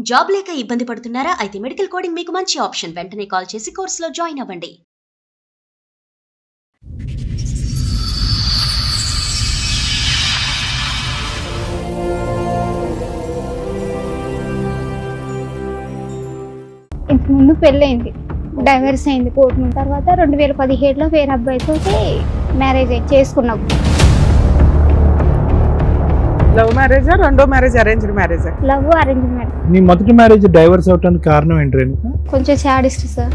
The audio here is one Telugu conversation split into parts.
జాబ్ లేక ఇబ్బంది పడుతున్నారా? అయితే మెడికల్ కోడింగ్ మీకు మంచి ఆప్షన్. వెంటనే కాల్ చేసి కోర్సులో జాయిన్ అవ్వండి. ఇంతకు ముందు పెళ్ళయింది, డైవర్స్ అయింది కోర్టు తర్వాత 2017లో వేరే అబ్బాయితో మ్యారేజ్ చేసుకున్నాం. లవ్ మ్యారేజా, రెండో మ్యారేజ్ అరేంజ్డ్ మ్యారేజా? Love arrange marriage. నీ మొదటి మ్యారేజ్ డైవర్స్ అవడానికి కారణం ఏంటి రేణుక? కొంచెం సాడిస్ట్ సార్.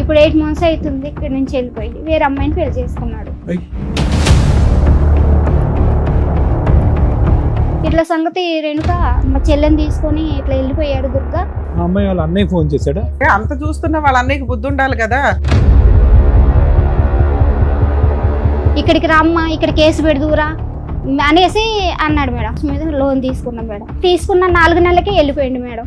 ఇప్పుడు 8 months అవుతుంది ఇక్కడ నుంచి వెళ్ళిపోయి వేరే అమ్మాయిని పెళ్లి చేసుకున్నాడు. ఇట్లా సంగతి రేణుక మా చెల్లెని తీసుకొని ఇట్లా వెళ్ళిపోయాడు దుర్గా. ఆ అమ్మాయి వాళ్ళ అన్నయ్య ఫోన్ చేశాడా? అంత చూస్తున్నా వాళ్ళ అన్నయ్యకి బుద్ధి ఉండాలి కదా. ఇక్కడికి రామ్మా, ఇక్కడ కేసు పెడుదురా అనేసి అన్నాడు మేడం. మీద లోన్ తీసుకున్నాం మేడం. తీసుకున్న 4 నెలలకే వెళ్ళిపోయింది మేడం.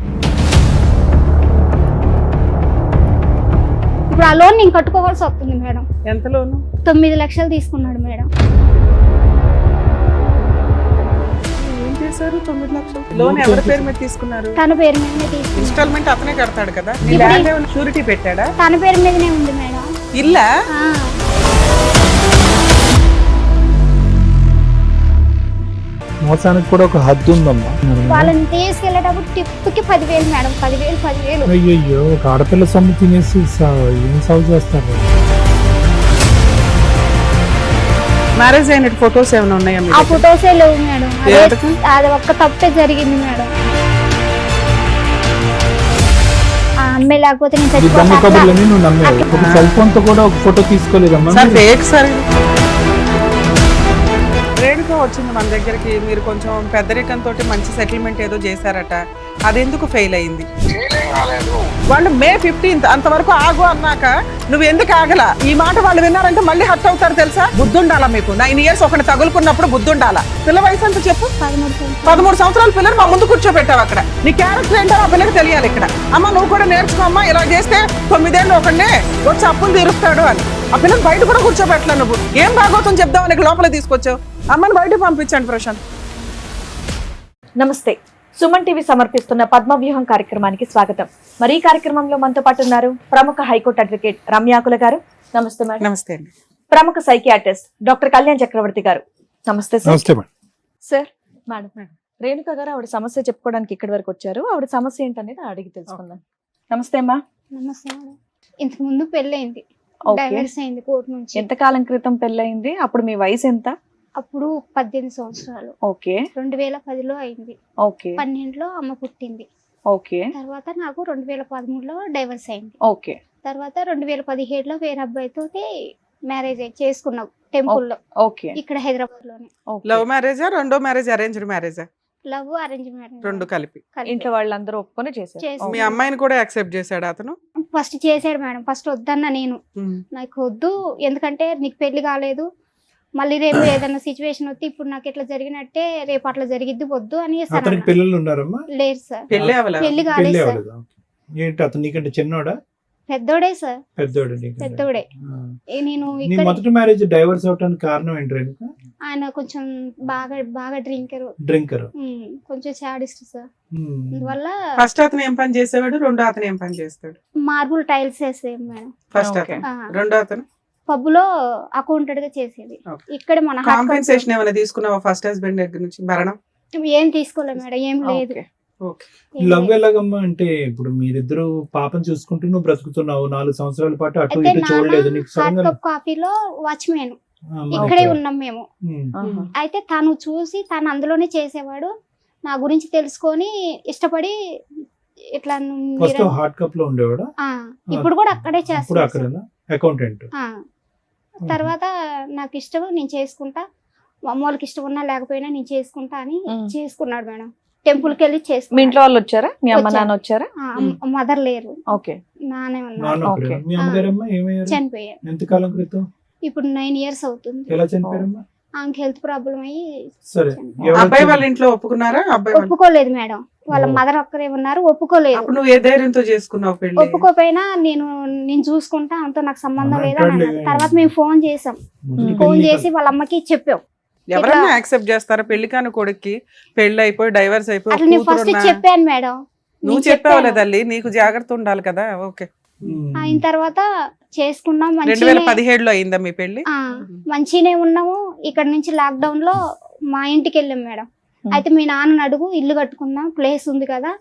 ఇప్పుడు ఆ లోన్ నేను కట్టుకోవాల్సి వస్తుంది మేడం. ఎంత లోను? 9 లక్షలు తీసుకున్నాడు మేడం. ఏం చేశారు? 9 లక్షలు లోన్ ఎవరి పేరు మీద తీసుకున్నారు? తన పేరు మీదనే తీసుకున్నాడు. ఇన్స్టాల్మెంట్ అతనే కడతాడు కదా. నీ ఇప్పుడు ల్యాండ్ ఏమైనా షూరిటీ పెట్టాడా? తన పేరు మీదనే ఉంది మేడం. ఇల్లా? మోసానికి కూడా ఒక హద్దు ఉందమ్మా. వాళ్ళని తీసుకెళ్లేటప్పుడు టిప్కి 10,000 మేడం. 10,000. అయ్యయ్యో, ఒక ఆడపిల్ల సొమ్ము తినేసి ఏం సాగు చేస్తారు? మ్యారేజ్ అయిన ఫొటోస్ ఏమైనా ఉన్నాయా? ఆ ఫొటోసే లేవు మేడం. ఎందుకు? అది ఒక్క తప్పే జరిగింది మేడం. ఆ అమ్మాయి లేకపోతే నేను ఈ దమ్ము చచ్చిపోతా. కబుర్లని నువ్వు నమ్మావు. ఒక సెల్ ఫోన్ తో కూడా ఒక ఫోటో తీసుకోలేదమ్మా. Sir fake sir. రేణుక వచ్చింది మన దగ్గరికి. మీరు కొంచెం పెద్దరికంతో మంచి సెటిల్మెంట్ ఏదో చేశారట, అది ఎందుకు ఫెయిల్ అయింది? వాళ్ళు May 15th అంతవరకు ఆగు అన్నాక నువ్వు ఎందుకు ఆగల? ఈ మాట వాళ్ళు విన్నారంటే మళ్ళీ హర్ట్ అవుతారు తెలుసా? బుద్ధి ఉండాలా మీకు? 9 years ఒకటి తగులుకున్నప్పుడు బుద్ధి ఉండాలా? పిల్ల వయసు ఎంత చెప్పు? 13 సంవత్సరాల పిల్లలు మా ముందు కూర్చోబెట్టావు. అక్కడ నీ క్యారెక్టర్ ఏంటో ఆ పిల్లకి తెలియాలి. ఇక్కడ అమ్మ నువ్వు కూడా నేర్చుకో అమ్మా, ఇలా చేస్తే 9 ఏళ్ళు ఒకడే వచ్చి అప్పులు తీరుస్తాడు అని. ఆ పిల్లలు బయట కూడా కూర్చోబెట్టలే. నువ్వు ఏం బాగోతుందని చెప్దామని లోపల తీసుకొచ్చావు. అమ్మని బయట పంపించండి ప్రశాంత్. నమస్తే, సుమన్ టీవీ సమర్పిస్తున్న పద్మవ్యూహం కార్యక్రమానికి స్వాగతం. మరి ఈ కార్యక్రమంలో మనతో పాటు ఉన్నారు ప్రముఖ హైకోర్టు అడ్వకేట్ రమ్యాకుల గారు. నమస్తే మేడం. నమస్తే అండి. ప్రముఖ సైకియాట్రిస్ట్ డాక్టర్ కళ్యాణ్ చక్రవర్తి గారు. నమస్తే సార్. నమస్తే మేడం. సార్, మేడం రేణుక గారు ఆవిడ సమస్య చెప్పుకోవడానికి ఇక్కడి వరకు వచ్చారు. ఆవిడ సమస్య ఏంటనేది అడిగి తెలుసుకుందాం. నమస్తే అమ్మా. నమస్తే మేడం. ఇంతకు ముందు పెళ్ళయింది, డైవర్స్ అయింది కోర్టు నుంచి. ఎంత కాలం క్రితం పెళ్ళయింది? అప్పుడు మీ వయసు ఎంత? అప్పుడు 18 సంవత్సరాలు. ఓకే. 2010లో అయింది. ఓకే. 12లో అమ్మ పుట్టింది. ఓకే. తర్వాత నాకు 2013లో డైవర్స్ అయింది. ఓకే. తర్వాత 2017లో వేరే అబ్బాయితో మ్యారేజ్ చేసుకున్నాం టెంపుల్లో. ఓకే. ఇక్కడ హైదరాబాద్ లోనే. లవ్ మ్యారేజా, రెండో మ్యారేజ్ అరేంజ్డ్ మ్యారేజా? Love arrange marriage. రెండు కలిపి. ఇంట్లో వాళ్ళందరూ ఒప్పుకొని చేశారు. మీ అమ్మాయిని కూడా యాక్సెప్ట్ చేశాడు అతను? ఫస్ట్ చేశాడు మేడం. ఫస్ట్ వద్దన్నా నేను, నాకు వద్దు, ఎందుకంటే నీకు పెళ్లి కాలేదు, మళ్ళీ రేపు ఏదైనా సిచ్యువేషన్ వస్తే ఇప్పుడు నాకు ఇట్లా జరిగినట్టే రేపు అట్లా జరిగిద్ది, వద్దు అని అతనికి పిల్లలు ఉన్నారమ్మా? లేదు సార్, పెళ్లి అవ్వలేదు. పెళ్లి కాలేదు సార్. ఏంటి అతను నీకంటే చిన్నోడా? పెద్దోడే సార్. పెద్దోడే. పెద్దోడే. నేను నీ ఇక్కడ మొదటి మ్యారేజ్ డైవర్స్ అవడానికి కారణం ఏంటి రేణుక? ఆయన కొంచెం బాగా డ్రింకర్, కొంచెం సాడిస్ట్ సార్. అందువల్ల ఫస్ట్ అతను ఏం పని చేసేవాడు, రెండో అతను ఏం పని చేస్తాడు? మార్బుల్ టైల్స్ వేసేది మేడం. ఫస్ట్ అతను, రెండో అతను పబ్బులో అకౌంటెంట్ గా చేసేది. ఇక్కడ మన కాంపెన్సేషన్ ఏమైనా తీసుకున్నావా ఫస్ట్ హస్బెండ్ దగ్గర నుంచి? భరణం ఏం తీసుకోలేదు మేడం, ఏం లేదు. లవ్ ఎలాగమ్మా అంటే ఇప్పుడు మీరిద్దరు పాపం చూసుకుంటూ నువ్వు బ్రతుకుతున్నావు 4 సంవత్సరాల పాటు, అటు అయితే ఇటు చూడలేదు నీకు హాట్ కప్ కాఫీలో వాచ్మెన్ ఇక్కడే ఉన్నాం మేము. అయితే తను చూసి తను అందులోనే చేసేవాడు. నా గురించి తెలుసుకొని ఇష్టపడి ఇట్లా ఫస్ట్ హాట్ కప్ లో ఉండేవాడా? ఇప్పుడు కూడా అక్కడే చేస్తాడు, అకౌంటెంట్. తర్వాత నాకు ఇష్టం, నేను చేసుకుంటా, అమ్మోళ్ళకి ఇష్టం ఉన్నా లేకపోయినా నేను చేసుకుంటా అని చేసుకున్నాడు మేడం. టెంపుల్ కి వెళ్ళి మీ చేసుకున్నాడు. ఇంట్లో వాళ్ళు వచ్చారా? మీ అమ్మ నాన్న వచ్చారా? మదర్ లేరు. ఓకే. నానే ఉన్నారు. మీ అమ్మగారమ్మా ఏమయ్యారు? చనిపోయారు. ఎంతకాలం క్రితం? ఇప్పుడు 9 years అవుతుంది. ఎలా చనిపోయారమ్మా? ఆమెకి హెల్త్ ప్రాబ్లం అయ్యి సరే. అబ్బాయి వాళ్ళ ఇంట్లో ఒప్పుకున్నారా? అబ్బాయి ఒప్పుకోలేదు మేడం. వాళ్ళ మదర్ ఒక్కరే ఉన్నారు, ఒప్పుకోలేదు. అప్పుడు నువ్వు ఏ ధైర్యంతో చేసుకున్నావు పెళ్లి? ఒప్పుకోపోయినా నేను చూసుకుంటా, అంతా నాకు సంబంధం లేదా అని అన్నారు. తర్వాత మేము ఫోన్ చేసాం. ఫోన్ చేసి వాళ్ళ అమ్మకి చెప్పాం, ఎవరన్నా యాక్సెప్ట్ చేస్తారా? పెళ్లి కాని కొడుక్కి పెళ్లి అయిపోయి డైవర్స్ అయిపోయి అట్లా నేను ఫస్ట్ చెప్పాను మేడం. నువ్వు చెప్పావులే తల్లి, నీకు జాగ్రత్త ఉండాలి కదా. ఓకే. అయిన తర్వాత చేసుకున్నాం. 2017లో అయిందా మీ పెళ్లి? మంచిగానే ఉన్నాము. ఇక్కడ నుంచి లాక్డౌన్ లో మా ఇంటికి వెళ్ళాం మేడం. అయితే మీ నాన్నని అడుగు, ఇల్లు కట్టుకుందాం, ప్లేస్ ఉంది కదా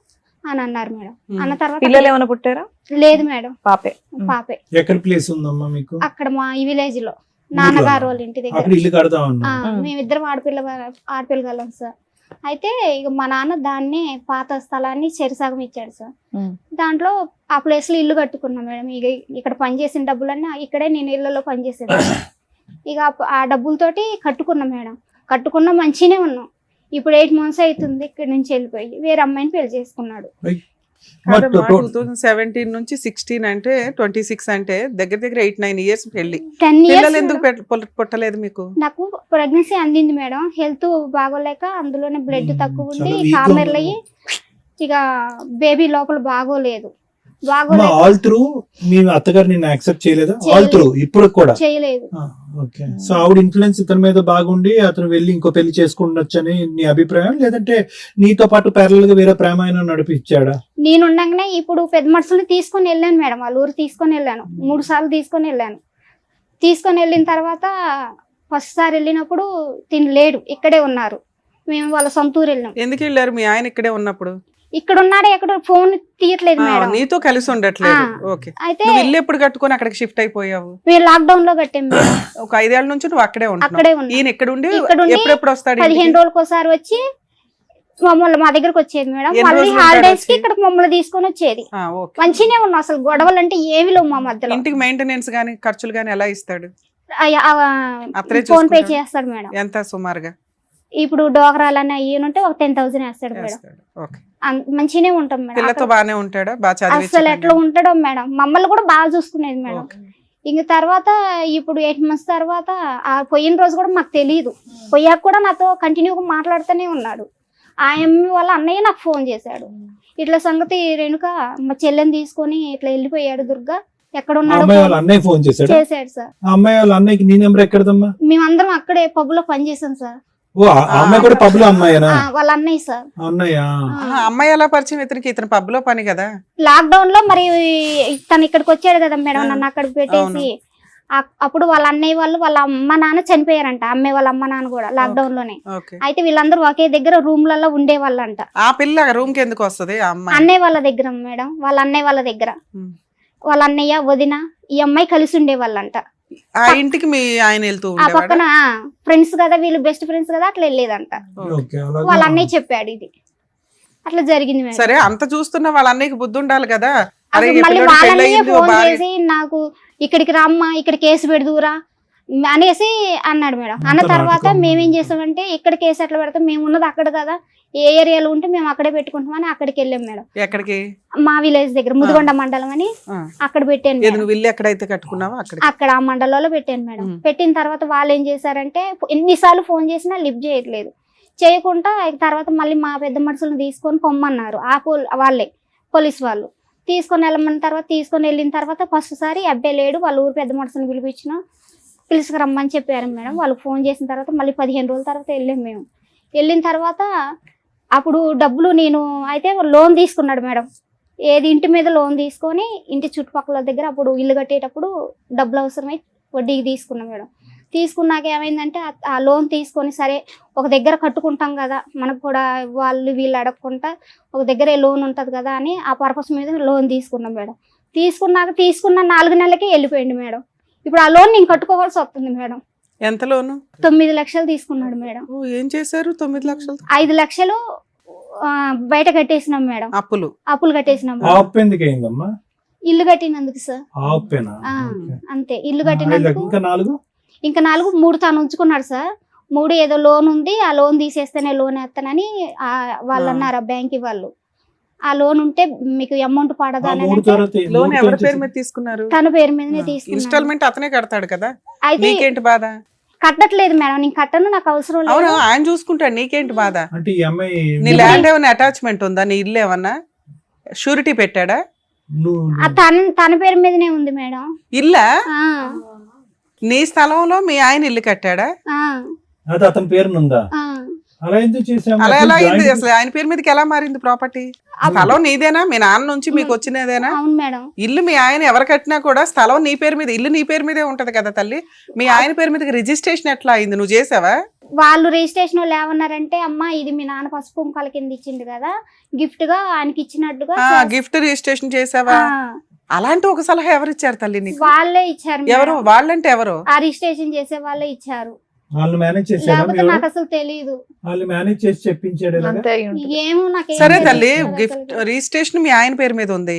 అని అన్నారు మేడం. అన్న తర్వాత పిల్లలు ఏమైనా పుట్టారా? లేదు మేడం, పాపే. పాపే. ఎక్కడ ప్లేస్ ఉందమ్మా మీకు? అక్కడ మా ఈ విలేజ్ లో నాన్నగారు వాళ్ళ ఇంటి దగ్గర. అక్కడ ఇల్లు కడతా ఉన్నా. మేమిద్దరం ఆడపిల్లగలం సార్. అయితే ఇక మా నాన్న దాన్ని పాత స్థలాన్ని చెరిసగం ఇచ్చాడు సార్. దాంట్లో ఆ ప్లేస్ లో ఇల్లు కట్టుకున్నాం మేడం. ఇక ఇక్కడ పనిచేసిన డబ్బులన్నీ ఇక్కడే నేను ఇళ్లలో పనిచేసేది. ఇక ఆ డబ్బులతోటి కట్టుకున్నాం మేడం. కట్టుకున్నా మంచిగానే ఉన్నాం. ఇప్పుడు 8 months అవుతుంది ఇక్కడ నుంచి వెళ్ళిపోయి వేరే అమ్మాయిని పెళ్లి చేసుకున్నాడు. 2017 నుంచి 16 అంటే 26 అంటే దగ్గర దగ్గర 8-9 years పెళ్లి. 10 years పిల్లలు ఎందుకు పుట్టలేదు మీకు? నాకు ప్రెగ్నెన్సీ అందింది మేడం. హెల్త్ బాగోలేక అందులోనే బ్లడ్ తక్కువ ఉండి చాలా weak కామెర్లు అయ్యి ఇక బేబీ లోపల బాగోలేదు. ఆల్ త్రూ మీ అత్తగారు నిన్ను యాక్సెప్ట్ చేయలేదా? ఆల్ త్రూ ఇప్పుడు కూడా చేయలేదు. ఓకే. సో ఆవిడ ఇన్ఫ్లుయెన్స్ ఇతని మీద బాగుండి అతను వెళ్ళి ఇంకో పెళ్లి చేసుకుండొచ్చని నీ అభిప్రాయం, లేదంటే నీతో పాటు ప్యారలల్ గా వేరే ప్రేమాయణ నడిపించాడా? నేను ఉండగానే ఇప్పుడు పెద్ద మనుషుల్ని తీసుకొని వెళ్ళాను మేడం. వాళ్ళ ఊరు తీసుకొని వెళ్ళాను. 3 సార్లు తీసుకొని వెళ్ళాను. తీసుకొని వెళ్ళిన తర్వాత ఫస్ట్ సారి వెళ్ళినప్పుడు తినలేడు, ఇక్కడే ఉన్నారు. మేము వాళ్ళ సొంత ఊరు వెళ్ళాం. ఎందుకు వెళ్ళారు? మీ ఆయన ఇక్కడే ఉన్నప్పుడు ఇక్కడ ఉన్నాడు, ఎక్కడ ఫోన్ తీయట్లేదు మేడం. నీతో కలిసి ఉండట్లేదు. ఓకే. అయితే ఇల్లు ఎప్పుడు కట్టుకొని అక్కడికి షిఫ్ట్ అయిపోయావు? మేము లాక్డౌన్ లో కట్టాం మేడం. ఒక 5 ఏళ్ల నుంచి నువ్వు అక్కడే అక్కడే ఉంటున్నావు. ఉన్నా. ఈయన ఇక్కడ ఉండి ఇక్కడుండి ఎప్పుడెప్పుడు వస్తాడు? 15 రోజులకు ఒకసారి వచ్చి మమ్మల్ని మా దగ్గరకు వచ్చేది మేడం. ఎన్ని మళ్ళీ రోజులు హాలిడేస్ ఉంటాడు కి ఇక్కడ మమ్మల్ని తీసుకొని వచ్చేది. ఓకే. మంచిగానే ఉన్నాం. అసలు గొడవలు అంటే ఏమి లేవు మా మధ్యలో. ఇంటికి మెయింటెనెన్స్ గానీ ఖర్చులు గానీ ఎలా ఇస్తాడు? అత్తరే ఫోన్ పే చూసుకుంటాడా? చేస్తాడు మేడం. ఎంత సుమారుగా? ఇప్పుడు డోకరాలన్నీ అయ్యి ఒక 10,000 వేస్తాడు మేడం. వేస్తాడు. ఓకే. మంచిగానే ఉంటాం మేడం. పిల్లతో అక్కడ బానే ఉంటాడా? బాగా అసలు చదివించాడా? ఎట్లా ఉంటాడో మేడం. మమ్మల్ని కూడా బాగా చూసుకునేది మేడం. ఓకే. ఇంక తర్వాత ఇప్పుడు 8 months తర్వాత ఆ పోయిన రోజు కూడా మాకు తెలియదు. పోయాక కూడా నాతో కంటిన్యూగా మాట్లాడుతూనే ఉన్నాడు. ఆ అమ్మ వాళ్ళ అన్నయ్య నాకు ఫోన్ చేశాడు. ఇట్లా సంగతి రేణుక మా చెల్లెని తీసుకొని ఇట్లా వెళ్ళిపోయాడు దుర్గా, ఎక్కడ ఉన్నాడు అన్నయ్య ఫోన్ చేశాడు సార్. అమ్మాయి వాళ్ళ అన్నయ్యకి నీ నెంబర్ ఎక్కడదమ్మా? మేమందరం అక్కడే పబ్ లో పనిచేసాం సార్. ఓ అమ్మాయి కూడా పబ్ లో అమ్మాయినా? వాళ్ళ అన్నయ్య సార్. అన్నయ్య. అమ్మాయి ఎలా పరిచయం? ఇతను పబ్ లో పని కదా. లాక్డౌన్ లో మరి తను ఇక్కడికి వచ్చాడు కదా మేడం, నన్ను అక్కడికి పెట్టేసి. అప్పుడు వాళ్ళ అన్నయ్య వాళ్ళు వాళ్ళ అమ్మ నాన్న చనిపోయారంట. అమ్మాయి వాళ్ళ అమ్మ నాన్న కూడా లాక్డౌన్ లోనే. అయితే వీళ్ళందరూ ఒకే దగ్గర రూమ్లలో ఉండేవాళ్ళంట. ఆ పిల్ల రూమ్ కి ఎందుకు వస్తుంది? అన్నయ్య వాళ్ళ దగ్గర మేడం. వాళ్ళ అన్నయ్య వాళ్ళ దగ్గర వాళ్ళ అన్నయ్య వదిన ఈ అమ్మాయి కలిసి ఉండేవాళ్ళంట. ఆ ఇంటికి మీ ఆయన వెళ్తూ ఆ పక్కన ఫ్రెండ్స్ కదా, వీళ్ళు బెస్ట్ ఫ్రెండ్స్ కదా, అట్లా వెళ్ళేదంట. వాళ్ళ అన్నయ్య చెప్పాడు ఇది అట్లా జరిగింది మేడం. సరే, అంత చూస్తున్నా వాళ్ళ అన్నయ్యకి బుద్ధి ఉండాలి కదా. మళ్ళీ వాళ్ళ అన్నయ్య ఫోన్ చేసి నాకు ఇక్కడికి రమ్మా, ఇక్కడ కేసు పెడదురా అనేసి అన్నాడు మేడం. అన్న తర్వాత మేమేం చేసామంటే ఇక్కడ కేసు ఎట్లా పెడతాం, మేము ఉన్నది అక్కడ కదా, ఏ ఏరియాలో ఉంటే మేము అక్కడే పెట్టుకుంటామని అక్కడికి వెళ్ళాం మేడం. ఎక్కడికి? మా విలేజ్ దగ్గర ముదిగొండ మండలం అని అక్కడ పెట్టాను. నువ్వు ఇల్లు ఎక్కడైతే కట్టుకున్నావో అక్కడ ఆ మండలంలో పెట్టాను మేడం. పెట్టిన తర్వాత వాళ్ళు ఏం చేశారంటే ఎన్నిసార్లు ఫోన్ చేసినా లిఫ్ట్ చేయట్లేదు. చేయకుండా తర్వాత మళ్ళీ మా పెద్ద మనుషులను తీసుకొని పొమ్మన్నారు. వాళ్ళే పోలీస్ వాళ్ళు తీసుకొని వెళ్ళమన్న తర్వాత తీసుకొని వెళ్ళిన తర్వాత ఫస్ట్ సారి అబ్బాయి లేడు, వాళ్ళ ఊరు పెద్ద మనుషులను పిలుచుకు రమ్మని చెప్పారు మేడం. వాళ్ళు ఫోన్ చేసిన తర్వాత మళ్ళీ 15 రోజుల తర్వాత వెళ్ళాం మేము. వెళ్ళిన తర్వాత అప్పుడు డబ్బులు నేను అయితే లోన్ తీసుకున్నాడు మేడం. ఏది ఇంటి మీద లోన్ తీసుకొని ఇంటి చుట్టుపక్కల దగ్గర అప్పుడు ఇల్లు కట్టేటప్పుడు డబ్బులు అవసరమై వడ్డీకి తీసుకున్నాం మేడం. తీసుకున్నాక ఏమైందంటే ఆ లోన్ తీసుకొని సరే ఒక దగ్గర కట్టుకుంటాం కదా, మనకు కూడా వాళ్ళు వీళ్ళు అడగకుండా ఒక దగ్గరే లోన్ ఉంటుంది కదా అని ఆ పర్పస్ మీద లోన్ తీసుకున్నాం మేడం. తీసుకున్న 4 నెలలకి వెళ్ళిపోయింది మేడం. ఇప్పుడు ఆ లోన్ నేను కట్టుకోవాల్సి వస్తుంది మేడం. ఎంత లోను? 9 లక్షలు తీసుకున్నాడు మేడం. ఏం చేశారు 9 లక్షలు? 5 లక్షలు బయట కట్టేసినాం మేడం. అప్పులు కట్టేసినాం. ఇల్లు కట్టినందుకు సార్. అంతే, ఇల్లు కట్టినందుకు. ఇంకా 3 తాను ఉంచుకున్నాడు సార్. 3 ఏదో లోన్ ఉంది, ఆ లోన్ తీసేస్తేనే లోన్ వేస్తానని వాళ్ళు అన్నారు ఆ బ్యాంక్ వాళ్ళు. ఆ లోన్ ఉంటే మీకు అమౌంట్ పడదా అని. లోన్ ఎవరి పేరు మీద తీసుకున్నారు? తన పేరు మీదనే తీసుకున్నారు. ఇన్స్టాల్మెంట్ అతనే కడతాడు కదా, అయితే నీకేంటి బాధ? కట్టట్లేదు మేడం, నేను కట్టను, నాకు అవసరం లేదు. ఆయన చూసుకుంటాడు, నీకేంటి బాధ? నీ ల్యాండ్ ఏమైనా అటాచ్మెంట్ ఉందా? నీ ఇల్లు ఏమన్నా షూరిటీ పెట్టాడా? తన పేరు మీదనే ఉంది మేడం. ఇల్లా? నీ స్థలంలో మీ ఆయన ఇల్లు కట్టాడా? అది అతని పేరునుందా? ఆ, అలా ఎందుకు చేసాము? అలా ఎలా అయింది జాయింట్ అసలు? ఆయన పేరు మీదకి ఎలా మారింది ప్రాపర్టీ? స్థలం నీదేనా? మీ నాన్న నుంచి మీకు వచ్చినదేనా? అవును మేడం. ఇల్లు మీ ఆయన ఎవరు కట్టినా కూడా స్థలం నీ పేరు మీద, ఇల్లు నీ పేరు మీదే ఉంటది కదా తల్లి. మీ ఆయన పేరు మీదకి రిజిస్ట్రేషన్ ఎట్లా అయింది? నువ్వు చేసావా? వాళ్ళు రిజిస్ట్రేషన్ వాళ్ళు ఏమన్నారంటే, అమ్మా ఇది మీ నాన్న పసుపు కుంకాల కింద ఇచ్చిండు కదా, గిఫ్ట్ గా ఆయనకి ఇచ్చినట్టుగా గిఫ్ట్ రిజిస్ట్రేషన్ చేసావా? అలాంటి ఒక సలహా ఎవరు ఇచ్చారు తల్లి నీకు? వాళ్ళే ఇచ్చారు ఎవరు? మేడం. వాళ్ళంటే ఎవరు? ఆ రిజిస్ట్రేషన్ చేసే వాళ్ళే ఇచ్చారు. వాళ్ళు మేనేజ్ చేశారా? లేకపోతే మీరు? నాకు అసలు తెలీదు. వాళ్ళు మేనేజ్ చేసి చెప్పించాడు ఇలాగా? అంతే అయి ఉంటుంది. ఏమో నాకు సరే తల్లి, గిఫ్ట్ రిజిస్ట్రేషన్ మీ ఆయన పేరు మీద ఉంది.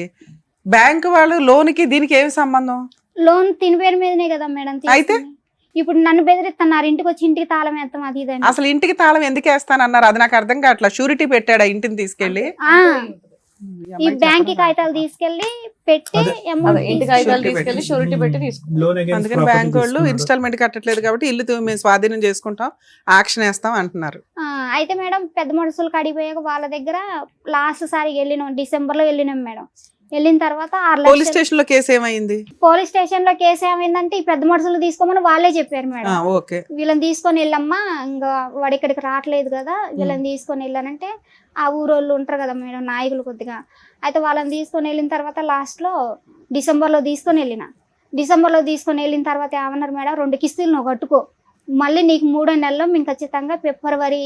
బ్యాంక్ వాళ్ళు లోన్ కి దీనికి ఏమి సంబంధం? లోన్ తిని పేరు మీదనే కదా మేడం అయితే? తీసుకుంది. ఇప్పుడు నన్ను బెదిరిస్తున్నారు, ఇంటికి వచ్చి ఇంటికి తాళం వేస్తాం అది ఇది అని. అసలు ఇంటికి తాళం ఎందుకు వేస్తానన్నారు? అది నాకు అర్థం కావట్లా. షూరిటీ పెట్టాడా ఇంటిని తీసుకెళ్లి? ఆ, ఈ బ్యాంక్ కాగితాలు తీసుకెళ్లి పెట్టి అదే. అమౌంట్ అదే, ఇంటి తీసుకుంది. కాగితాలు తీసుకెళ్లి షూరిటీ పెట్టి తీసుకుంటాం. లోన్ against అందుకని property బ్యాంక్ వాళ్ళు తీసుకున్నారు. ఇన్స్టాల్మెంట్ కట్టట్లేదు కాబట్టి ఇల్లు మేము స్వాధీనం చేసుకుంటాం, యాక్షన్ వేస్తాం అంటున్నారు. అయితే మేడం పెద్ద మనుషులు కడిగిపోయాక వాళ్ళ దగ్గర లాస్ట్ సారి వెళ్ళినాం, డిసెంబర్ లో వెళ్ళినాం మేడం. వెళ్ళిన తర్వాత 6 పోలీస్ లక్షలు స్టేషన్ లో కేసు ఏమైంది? పోలీస్ స్టేషన్ లో కేసు ఏమైందంటే, ఈ పెద్ద మనుషులు తీసుకోమని వాళ్ళే చెప్పారు మేడం. ఓకే. వీళ్ళని తీసుకొని వెళ్ళమ్మా, ఇంకా వాడు ఇక్కడికి రావట్లేదు కదా, వీళ్ళని తీసుకొని వెళ్ళానంటే ఆ ఊరోళ్ళు ఉంటారు కదా మేడం, నాయకులు కొద్దిగా. అయితే వాళ్ళని తీసుకొని వెళ్ళిన తర్వాత లాస్ట్ లో డిసెంబర్లో తీసుకొని వెళ్ళిన తర్వాత ఏమన్నారు మేడం, 2 కిస్తులు నువ్వు కట్టుకో, మళ్ళీ నీకు 3వ నెలలో మేము ఖచ్చితంగా ఫిబ్రవరి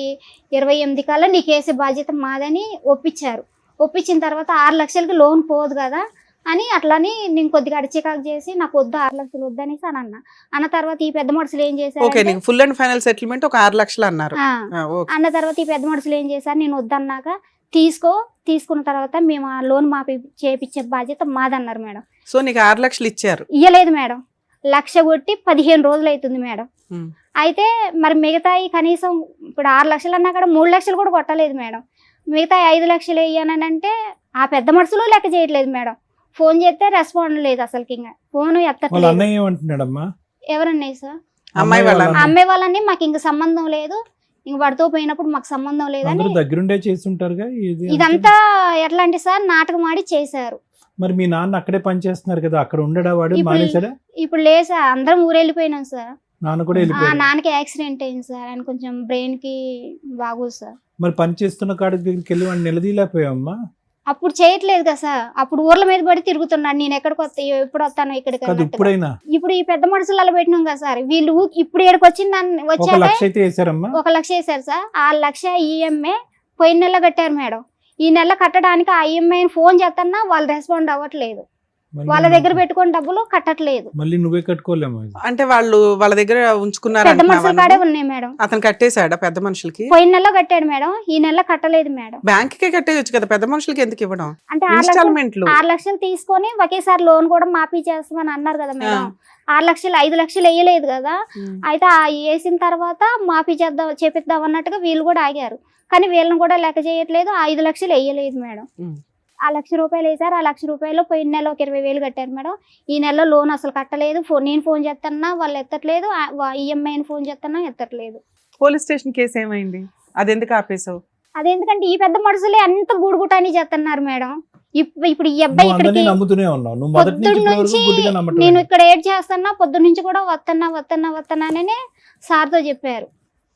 28 కల్లా నీకు వేసే బాధ్యత మాదని ఒప్పించారు. ఒప్పించిన తర్వాత 6 లక్షలకి లోన్ పోదు కదా అని అట్లని నేను కొద్దిగా అడిచికాకు చేసి, నాకు వద్దు 6 లక్షలు వద్దనేసి అని అన్న తర్వాత ఈ పెద్ద మనుషులు ఏం ఓకే, చేశారు నీకు ఫుల్ అండ్ ఫైనల్ సెటిల్మెంట్ ఒక 6 లక్షలు అన్నారు. ఓకే. అన్న తర్వాత ఈ పెద్ద మనుషులు ఏం చేశారు, నేను వద్దన్నాక తీసుకున్న తర్వాత మేము ఆ లోన్ మాపి చేపించే బాధ్యత మాదన్నారు మేడం. సో నీకు 6 లక్షలు ఇచ్చారు? ఇయ్యలేదు మేడం, 1,00,000 కొట్టి 15 రోజులు అవుతుంది మేడం. ఉమ్. అయితే మరి మిగతాయి కనీసం ఇప్పుడు 6 లక్షలు అన్నా కూడా 3 లక్షలు కూడా కొట్టలేదు మేడం. మిగతా 5 లక్షలు వేయనంటే ఆ పెద్ద మనుషులు లెక్క చేయట్లేదు మేడం. ఫోన్ చేస్తే రెస్పాండ్ లేదు, అసలుకి ఇంకా ఫోన్ వాళ్ళ ఎత్తట్లేదు. అన్నయ్య ఏమంటున్నాడమ్మా? ఎవరన్నాయి సార్? అమ్మాయి వాళ్ళ ఆ అమ్మాయి వాళ్ళని మాకు ఇంక సంబంధం లేదు, ఇంక వాడితో పోయినప్పుడు మాకు సంబంధం లేదని. అందరూ దగ్గరుండే చేసి ఉంటారుగా ఇది అంతా. ఇదంతా ఎట్లా అంటే సార్, నాటకం ఆడి చేశారు. మరి మీ నాన్న అక్కడే పని చేస్తున్నారు కదా, అక్కడ ఉండడా వాడు? ఇప్పుడు- మానేశాడా? ఇప్పుడు లేదు సార్, అందరం ఊరెళ్ళిపోయినాం సార్. నాన్న కూడా ఆ వెళ్ళిపోయాడు. నాన్నకి యాక్సిడెంట్ అయింది సార్, ఆయన కొంచెం బ్రెయిన్ కి బాగోదు సార్. మరి పని చేస్తున్న కాడి దగ్గరికి వెళ్ళి వాడిని నిలదీలేకపోయామ్మా? అప్పుడు చేయట్లేదు కదా సార్, అప్పుడు ఊర్ల మీద పడి తిరుగుతున్నాడు, నేను ఎక్కడికి వస్తా ఎప్పుడు వస్తాను ఇక్కడికి కాదు అన్నట్టుగా. ఇప్పుడైనా ఇప్పుడు ఈ పెద్ద మనుషులు అలా పెట్టినాం కదా సార్, వీళ్ళు ఇప్పుడు ఇక్కడికి వచ్చిందని 1 వచ్చాక లక్ష అయితే వేసారమ్మా? 1 లక్ష వేశారు సార్. 6 లక్ష ఈఎంఐ పోయిన నెల కట్టారు మేడం. ఈ నెల కట్టడానికి ఆ ఈఎంఐ ఫోన్ చేస్తున్నా వాళ్ళు రెస్పాండ్ అవ్వట్లేదు, వాళ్ళ దగ్గర పెట్టుకుని డబ్బులు కట్టట్లేదు. మళ్ళీ నువ్వే కట్టుకోలేము. అంటే వాళ్ళు వాళ్ళ దగ్గర ఉంచుకున్నారు పెద్ద మనుషుల అంటున్నావా కాడే నువ్వు? ఉన్నాయి మేడం. అతను కట్టేశాడా పెద్ద మనుషులకి? పోయిన నెల కట్టాడు మేడం, ఈ నెల కట్టలేదు మేడం. బ్యాంక్ కే కట్టేయచ్చు కదా, పెద్ద మనుషులకి ఎందుకు ఇవ్వడం? అంటే 6 లక్షలు ఇన్స్టాల్మెంట్లు 6 లక్షలు తీసుకొని ఒకేసారి లోన్ కూడా మాఫీ చేస్తామని అన్నారు కదా మేడం. 6 లక్షలు 5 లక్షలు వేయలేదు కదా. అయితే ఆ వేసిన తర్వాత మాఫీ చేపిద్దాం అన్నట్టుగా వీళ్ళు కూడా ఆగారు, కానీ వీళ్ళని కూడా లెక్క చేయట్లేదు. 5 లక్షలు వేయలేదు మేడం. ఆ 1,00,000 రూపాయలు వేసారు. ఆ 1,00,000 రూపాయలు పోయిన నెల ఒక 20,000 కట్టారు మేడం. ఈ నెలలో లోన్ అసలు కట్టలేదు. నేను ఫోన్ చేస్తున్నా వాళ్ళు ఎత్తట్లేదు, ఈఎంఐని ఫోన్ చేస్తున్నా ఎత్తట్లేదు. పోలీస్ స్టేషన్ కేసు ఏమైంది? అది ఎందుకు ఆపేసావు? అదేందుకంటే ఈ పెద్ద మనుషులే అంత గూడుగుటాని చేస్తున్నారు మేడం. ఇప్పుడు ఈ అబ్బాయి నువ్వు అందరినీ ఇక్కడికి నమ్ముతూనే ఉన్నావు, నువ్వు మొదటి నుంచి పొద్దున్న ఇప్పటి వరకు నుంచి గుడ్డిగా నమ్మటం నేను లేదు. ఇక్కడ ఏడ్ చేస్తున్నా, పొద్దున్న నుంచి కూడా వస్తున్నాననే సార్తో చెప్పారు.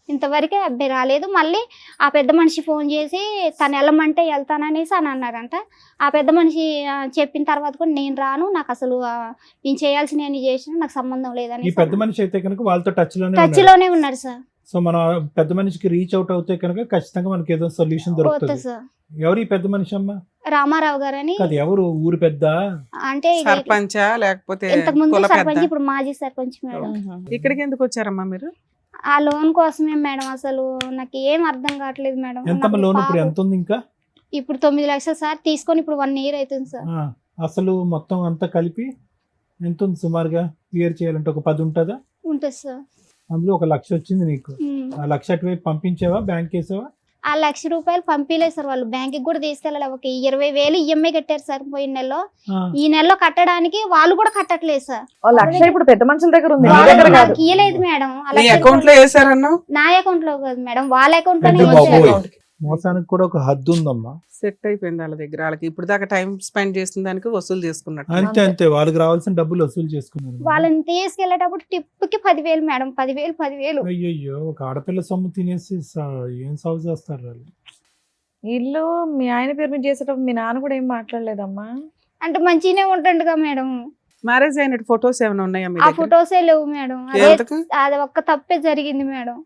ఇంతవరకే అబ్బాయి రాలేదు. మళ్ళీ ఆ పెద్ద మనిషి ఫోన్ చేసి తను వెళ్ళమంటే వెళ్తాననేసి అని అన్నారంట. ఆ పెద్ద మనిషి చెప్పిన తర్వాత కూడా నేను రాను, నాకు అసలు నేను చేయాల్సిన చేసిన నాకు సంబంధం ఈ లేదని పెద్ద మనిషి అయితే కనుక వాళ్ళతో టచ్ టచ్ లోనే లోనే ఉన్నారు సార్. సో మనం పెద్ద మనిషికి రీచ్ అవుట్ అవుతే కనుక ఖచ్చితంగా మనకి ఏదో సొల్యూషన్ పోతా దొరుకుతుంది. సార్. ఎవరు ఈ పెద్ద మనిషి అమ్మా? రామారావు గారు అని, అది ఎవరు? ఊరు పెద్ద? అంటే సర్పంచా లేకపోతే ఇంతకు ముందు కుల సర్పంచ్, పెద్ద? ఇప్పుడు మాజీ సర్పంచ్ మేడం. ఇక్కడికి ఎందుకు వచ్చారమ్మా మీరు? ఆ లోన్ కోసమే మేడం. అసలు నాకు ఏం అర్థం కావట్లేదు మేడం. ఎంతమ్మా లోన్ ఇప్పుడు? ఎంత ఉంది ఇంకా? ఇప్పుడు 9 లక్షలు సార్ తీసుకొని ఇప్పుడు 1 ఇయర్ అవుతుంది సార్. అసలు మొత్తం అంతా కలిపి ఎంత ఉంది సుమారుగా? క్లియర్ చేయాలంటే ఒక 10 ఉంటుందా? ఉంటుంది సార్. అందులో 1 లక్ష వచ్చింది నీకు. ఆ 1 లక్ష అటువైపు పంపించావా? బ్యాంక్ వేసావా? ఆ 1,00,000 రూపాయలు పంపిలేదు సార్, వాళ్ళు బ్యాంక్ కూడా తీసుకెళ్ళాలి. ఒక 20,000 ఈఎంఐ కట్టారు సార్ పోయిన నెలలో. ఈ నెలలో కట్టడానికి వాళ్ళు కూడా కట్టట్లేదు సార్. 1,00,000 ఇప్పుడు పెద్ద మనుషుల దగ్గర ఉంది, నా మీ దగ్గర కాదు. నాకు ఇయ్యలేదు మేడం. ఆ నీ 1,00,000 అకౌంట్ లో వేసారన్నావు? నా అకౌంట్ లో కాదు మేడం, వాళ్ళ అకౌంట్ పెద్ద లోనే బాబోయ్. వేశారు. మోసానికి కూడా ఒక హద్దు ఉందమ్మా. సెట్ అయిపోయింది వాళ్ళ దగ్గర. వాళ్ళకి ఇప్పుడు దాకా టైం స్పెండ్ చేసిన దానికి వసూలు చేసుకున్నట్టు. అంతే అంతే, వాళ్ళకి రావాల్సిన డబ్బులు వసూలు చేసుకున్నారు. వాళ్ళని తీసుకెళ్లేటప్పుడు టిప్కి 10,000 మేడం, 10,000. అయ్యయ్యో, ఒక ఆడపిల్ల సొమ్ము తినేసి ఏం సాగు చేస్తారు వాళ్ళు. ఇల్లు మీ ఆయన పేరు మీద చేసేటప్పుడు మీ నాన్న కూడా ఏం మాట్లాడలేదమ్మా? అంటే మంచిగానే ఉంటుండగా మేడం. మ్యారేజ్ అయినట్టు ఫొటోస్ ఏమైనా ఉన్నాయా మీ ఆ దగ్గర? ఫొటోసే లేవు మేడం. ఎందుకు? అది ఒక్క తప్పే జరిగింది మేడం.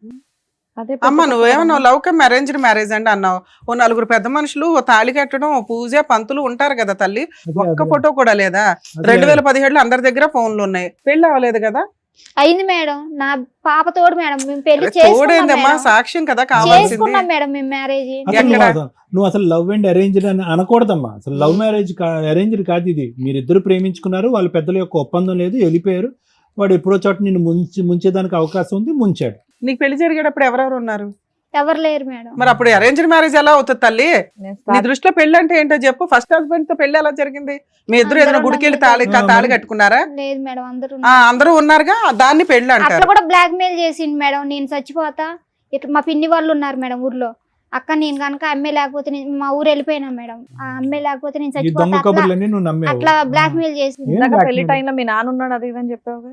అదే అమ్మ నువ్వేమన్నా లవ్ కమ్ అరేంజ్డ్ మ్యారేజ్ అండి అన్నావు. ఓ నలుగురు పెద్ద మనుషులు, ఓ తాళి కట్టడం, ఓ పూజ, పంతులు ఉంటారు కదా తల్లి. ఒక్క ఫోటో కూడా లేదా? 2017లో అందరి దగ్గర ఫోన్లు ఉన్నాయి. పెళ్లి అవ్వలేదు కదా? అయింది మేడం. నా పాప తోడు మేడం. మేము పెళ్లి తోడేందమ్మా, సాక్ష్యం కదా కావాల్సింది. చేసుకున్నాం మేడం మేము మ్యారేజ్. నువ్వు అసలు లవ్ అండ్ అరేంజ్డ్ అని అనకూడదమ్మా. అసలు లవ్ మ్యారేజ్ అరేంజ్డ్ కాదు ఇది. మీరిద్దరు ప్రేమించుకున్నారు, వాళ్ళ పెద్దల యొక్క ఒప్పందం లేదు, వెళ్ళిపోయారు. వాడు ఎప్పుడో చోట నిన్ను ముంచేదానికి అవకాశం ఉంది, ముంచాడు. నీకు పెళ్లి జరిగేటప్పుడు ఎవరెవరు ఉన్నారు? ఎవరు లేరు మేడం. మరి అప్పుడు అరేంజ్డ్ మ్యారేజ్ ఎలా అవుతుంది తల్లి? నీ దృష్టిలో పెళ్లి అంటే ఏంటో చెప్పు. ఫస్ట్ హస్బెండ్ తో పెళ్లి ఎలా జరిగింది? మీ ఇద్దరు ఏదైనా గుడికి వెళ్ళి తాళి కట్టుకున్నారా? లేదు మేడం, అందరూ ఉన్నారుగా, దాన్ని పెళ్లి అట్లా అంటారు. కూడా బ్లాక్ మెయిల్ చేసింది మేడం. నేను చచ్చిపోతా, ఇట్లా మా పిన్ని వాళ్ళు ఉన్నారు మేడం ఊర్లో. అక్క నేను కనుక అమ్మే లేకపోతే మా ఊరు వెళ్ళిపోయినా మేడం. ఆ అమ్మే లేకపోతే నేను ఈ దొంగ చచ్చిపోతా, కబుర్లన్నీ నువ్వు నమ్మేవు. అట్లా బ్లాక్ మెయిల్ చేసింది. ఇందాక పెళ్లి టైంలో మీ నాన్న ఉన్నాడు అది ఇదని చెప్పావు.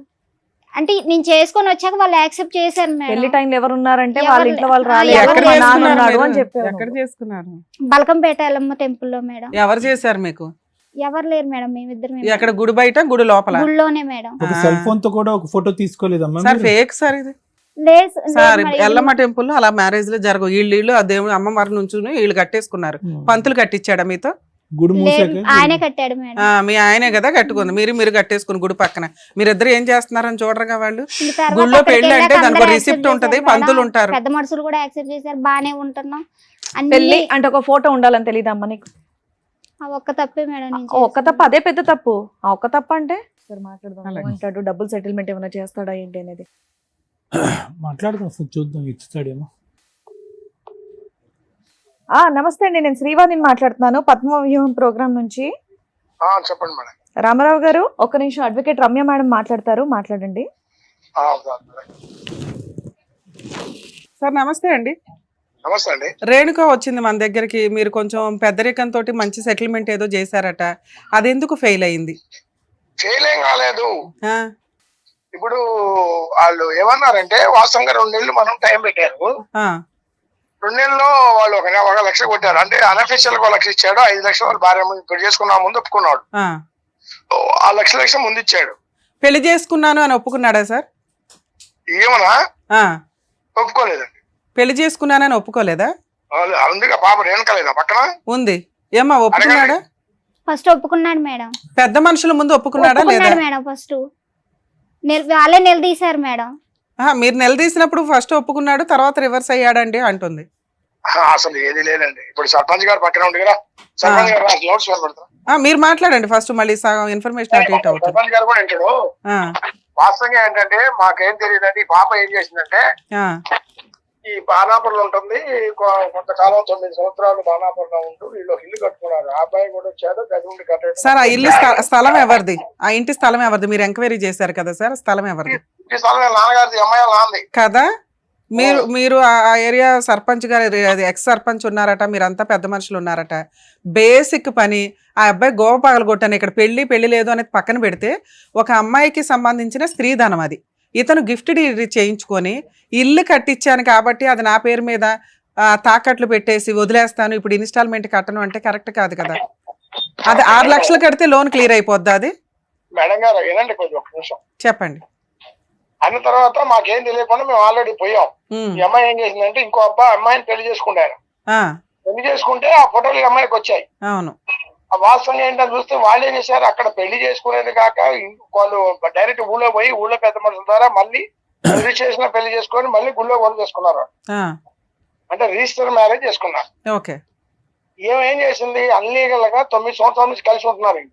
అంటే నేను చేసుకొని వచ్చాక వాళ్ళు యాక్సెప్ట్ చేశారు పెళ్లి మేడం. టైంలో ఎవరు ఉన్నారంటే ఎవరు వాళ్ళ ఇంట్లో వాళ్ళు రాలేదు, ఎవరు ఎక్కడ మా నాన్న చేసుకున్నారు ఉన్నాడు మీరు? అని చెప్పావు. ఎక్కడ చేసుకున్నారు? బలకంపేట ఎల్లమ్మ టెంపుల్ లో మేడం. ఎవరు చేశారు మీకు? ఎవరు లేరు మేడం, మేమిద్దరం ఎక్కడ? గుడి బయట, గుడి లోపల? గుళ్ళోనే మేడం. ఒక సెల్ ఫోన్ తో కూడా ఒక ఫోటో తీసుకోలేదమ్మా సార్ మీరు? ఫేక్ సార్ ఇది. లేదు సార్ మరి ఎల్లమ్మ టెంపుల్ అలా మ్యారేజ్ లో జరగవు. వీళ్ళు ఆ దేవుడు అమ్మవారి నుంచి వీళ్ళు కట్టేసుకున్నారు. పంతులు కట్టించాడా మీతో? గుడి మూసాక ఆయనే కట్టాడు మేడం. మీ ఆయనే కదా కట్టుకుంది. మీరు కట్టేసుకుని గుడి పక్కన. మీరిద్దరు ఏం చేస్తున్నారని చూడరుగా వాళ్ళు. ఇంక తర్వాత గుళ్ళో అక్కడికి పెళ్లి అంటే వెళ్ళాక దానికి అందరూ రిసిప్ట్ accept ఉంటది, చేశారు పంతులు మేడం. ఉంటారు. పెద్ద మనుషులు కూడా యాక్సెప్ట్ చేశారు, బానే ఉంటున్నాం. పెళ్లి అన్ని అంటే ఒక ఫోటో ఉండాలని తెలియదమ్మా నీకు? ఆ ఒక్క తప్పే మేడం. నేను ఆ ఒక్క తప్పు, అదే పెద్ద తప్పు. ఆ ఒక్క తప్పు అంటే సరే మాట్లాడదాం. అలాగే. అంటాడు డబ్బుల్ సెటిల్మెంట్ ఏమైనా చేస్తాడా ఏంటి అనేది. మాట్లాడదాం, అసలు చూద్దాం ఇచ్చాడేమో. నమస్తే అండి, నేను శ్రీవాణిని మాట్లాడుతున్నాను పద్మవ్యూహం ప్రోగ్రామ్ నుంచి. చెప్పండి మేడం. రామారావు గారు ఒక్క నిమిషం, అడ్వకేట్ రమ్య మేడం మాట్లాడతారు, మాట్లాడండి. సార్ నమస్తే అండి. నమస్తే అండి. రేణుక వచ్చింది మన దగ్గరికి. మీరు కొంచెం పెద్దరికంతో మంచి సెటిల్మెంట్ ఏదో చేశారట, అది ఎందుకు ఫెయిల్ అయింది? ఫెయిల్ ఏం కాలేదు. ఆ, ఇప్పుడు వాళ్ళు ఏమన్నారంటే వాస్తవంగా 2 నెలలు మనం టైం పెట్టారు. ఆ, 2 నెలల్లో వాళ్ళు 1 లక్ష కొట్టారు. అంటే అన్అఫీషియల్ 1 లక్ష ఇచ్చాడు. 5 లక్షలు వాళ్ళ భార్య ఇప్పుడు చేసుకున్నా ముందు ఒప్పుకున్నాడు. ఆ. ఆ లక్ష ముందు ఇచ్చాడు. పెళ్లి చేసుకున్నాను అని ఒప్పుకున్నాడా సార్? ఏమన్నా ఆ, ఒప్పుకోలేదండి. పెళ్లి చేసుకున్నానని ఒప్పుకోలేదా? అందుకే పాప రేణుకలేదా పక్కన ఉంది. ఏమ్మా ఒప్పుకున్నాడా? ఫస్ట్ ఒప్పుకున్నాడు మేడం. పెద్ద మనుషుల ముందు ఒప్పుకున్నాడా లేదా? ఒప్పుకున్నాడు మేడం. ఫస్ట్ వాళ్ళే నిలదీశారు మేడం. మీరు నిలదీసినప్పుడు ఫస్ట్ ఒప్పుకున్నాడు, తర్వాత రివర్స్ అయ్యాడండి అంటుంది. అసలు ఏది లేదండి. ఇప్పుడు సర్పంచ్ గారు పక్కన ఉంది కదా, సర్పంచ్ గారు నోట్స్ పెడతారు. మీరు మాట్లాడండి ఫస్ట్, మళ్ళీ సగం ఇన్ఫర్మేషన్ అటు ఇటు అవుతుంది. సర్పంచ్ గారు కూడా వింటాడు. ఆ, వాస్తవంగా ఏంటంటే మాకేం తెలియదండి. ఈ పాప ఏం చేసిందంటే ఆ, ఈ బాణాపురంలో ఉంటుంది. కొంతకాలం 9 సంవత్సరాలు బాణాపురంలో ఉంటూ వీళ్ళు ఇల్లు కట్టుకున్నారు. ఆ అబ్బాయి కూడా వచ్చాడు, గది నుండి కట్టడం. సార్ ఆ ఇల్లు స్థలం ఎవరిది? ఆ ఇంటి స్థలం ఎవరిది? మీరు ఎంక్వైరీ చేశారు కదా సార్, స్థలం ఎవరిది? ఈ స్థలం నాన్నగారిది, అమ్మాయి నాంది కదా. మీరు ఆ ఏరియా సర్పంచ్ గారు, ఎక్స్ సర్పంచ్ ఉన్నారట, మీరంతా పెద్ద మనుషులు ఉన్నారట. బేసిక్ పని ఆ అబ్బాయి గోవ పగలగొట్టాను. ఇక్కడ పెళ్లి లేదు అనేది పక్కన పెడితే, ఒక అమ్మాయికి సంబంధించిన స్త్రీధనం అది. ఇతను గిఫ్ట్ చేయించుకొని ఇల్లు కట్టించాను కాబట్టి అది నా పేరు మీద తాకట్లు పెట్టేసి వదిలేస్తాను, ఇప్పుడు ఇన్స్టాల్మెంట్ కట్టను అంటే కరెక్ట్ కాదు కదా. అది 6 లక్షలు కడితే లోన్ క్లియర్ అయిపోద్ది. అది మేడం గారు ఏనండి కొంచెం ఒక నిమిషం చెప్పండి. అన్న తర్వాత మాకేం తెలియకుండా మేము ఆల్రెడీ పోయాం. ఈ అమ్మాయి ఏం చేసిందంటే ఇంకో అమ్మాయిని పెళ్లి చేసుకుంటారు. పెళ్లి చేసుకుంటే ఆ ఫోటోలు ఈ అమ్మాయికి వచ్చాయి. అవును. ఆ వాస్తవంగా ఏంటని చూస్తే వాళ్ళు ఏం చేశారు, అక్కడ పెళ్లి చేసుకునేది కాక వాళ్ళు డైరెక్ట్ ఊళ్ళో పోయి ఊళ్ళో పెద్ద మనుషుల ద్వారా మళ్ళీ రిజిస్ట్రేషన్ పెళ్లి చేసుకొని మళ్ళీ గుళ్ళో కూడా చేసుకున్నారు. అంటే రిజిస్టర్ మ్యారేజ్ చేసుకున్నారు. ఓకే. ఏం చేసింది, అన్లీగల్ గా 9 సంవత్సరాల నుంచి కలిసి ఉంటున్నారు.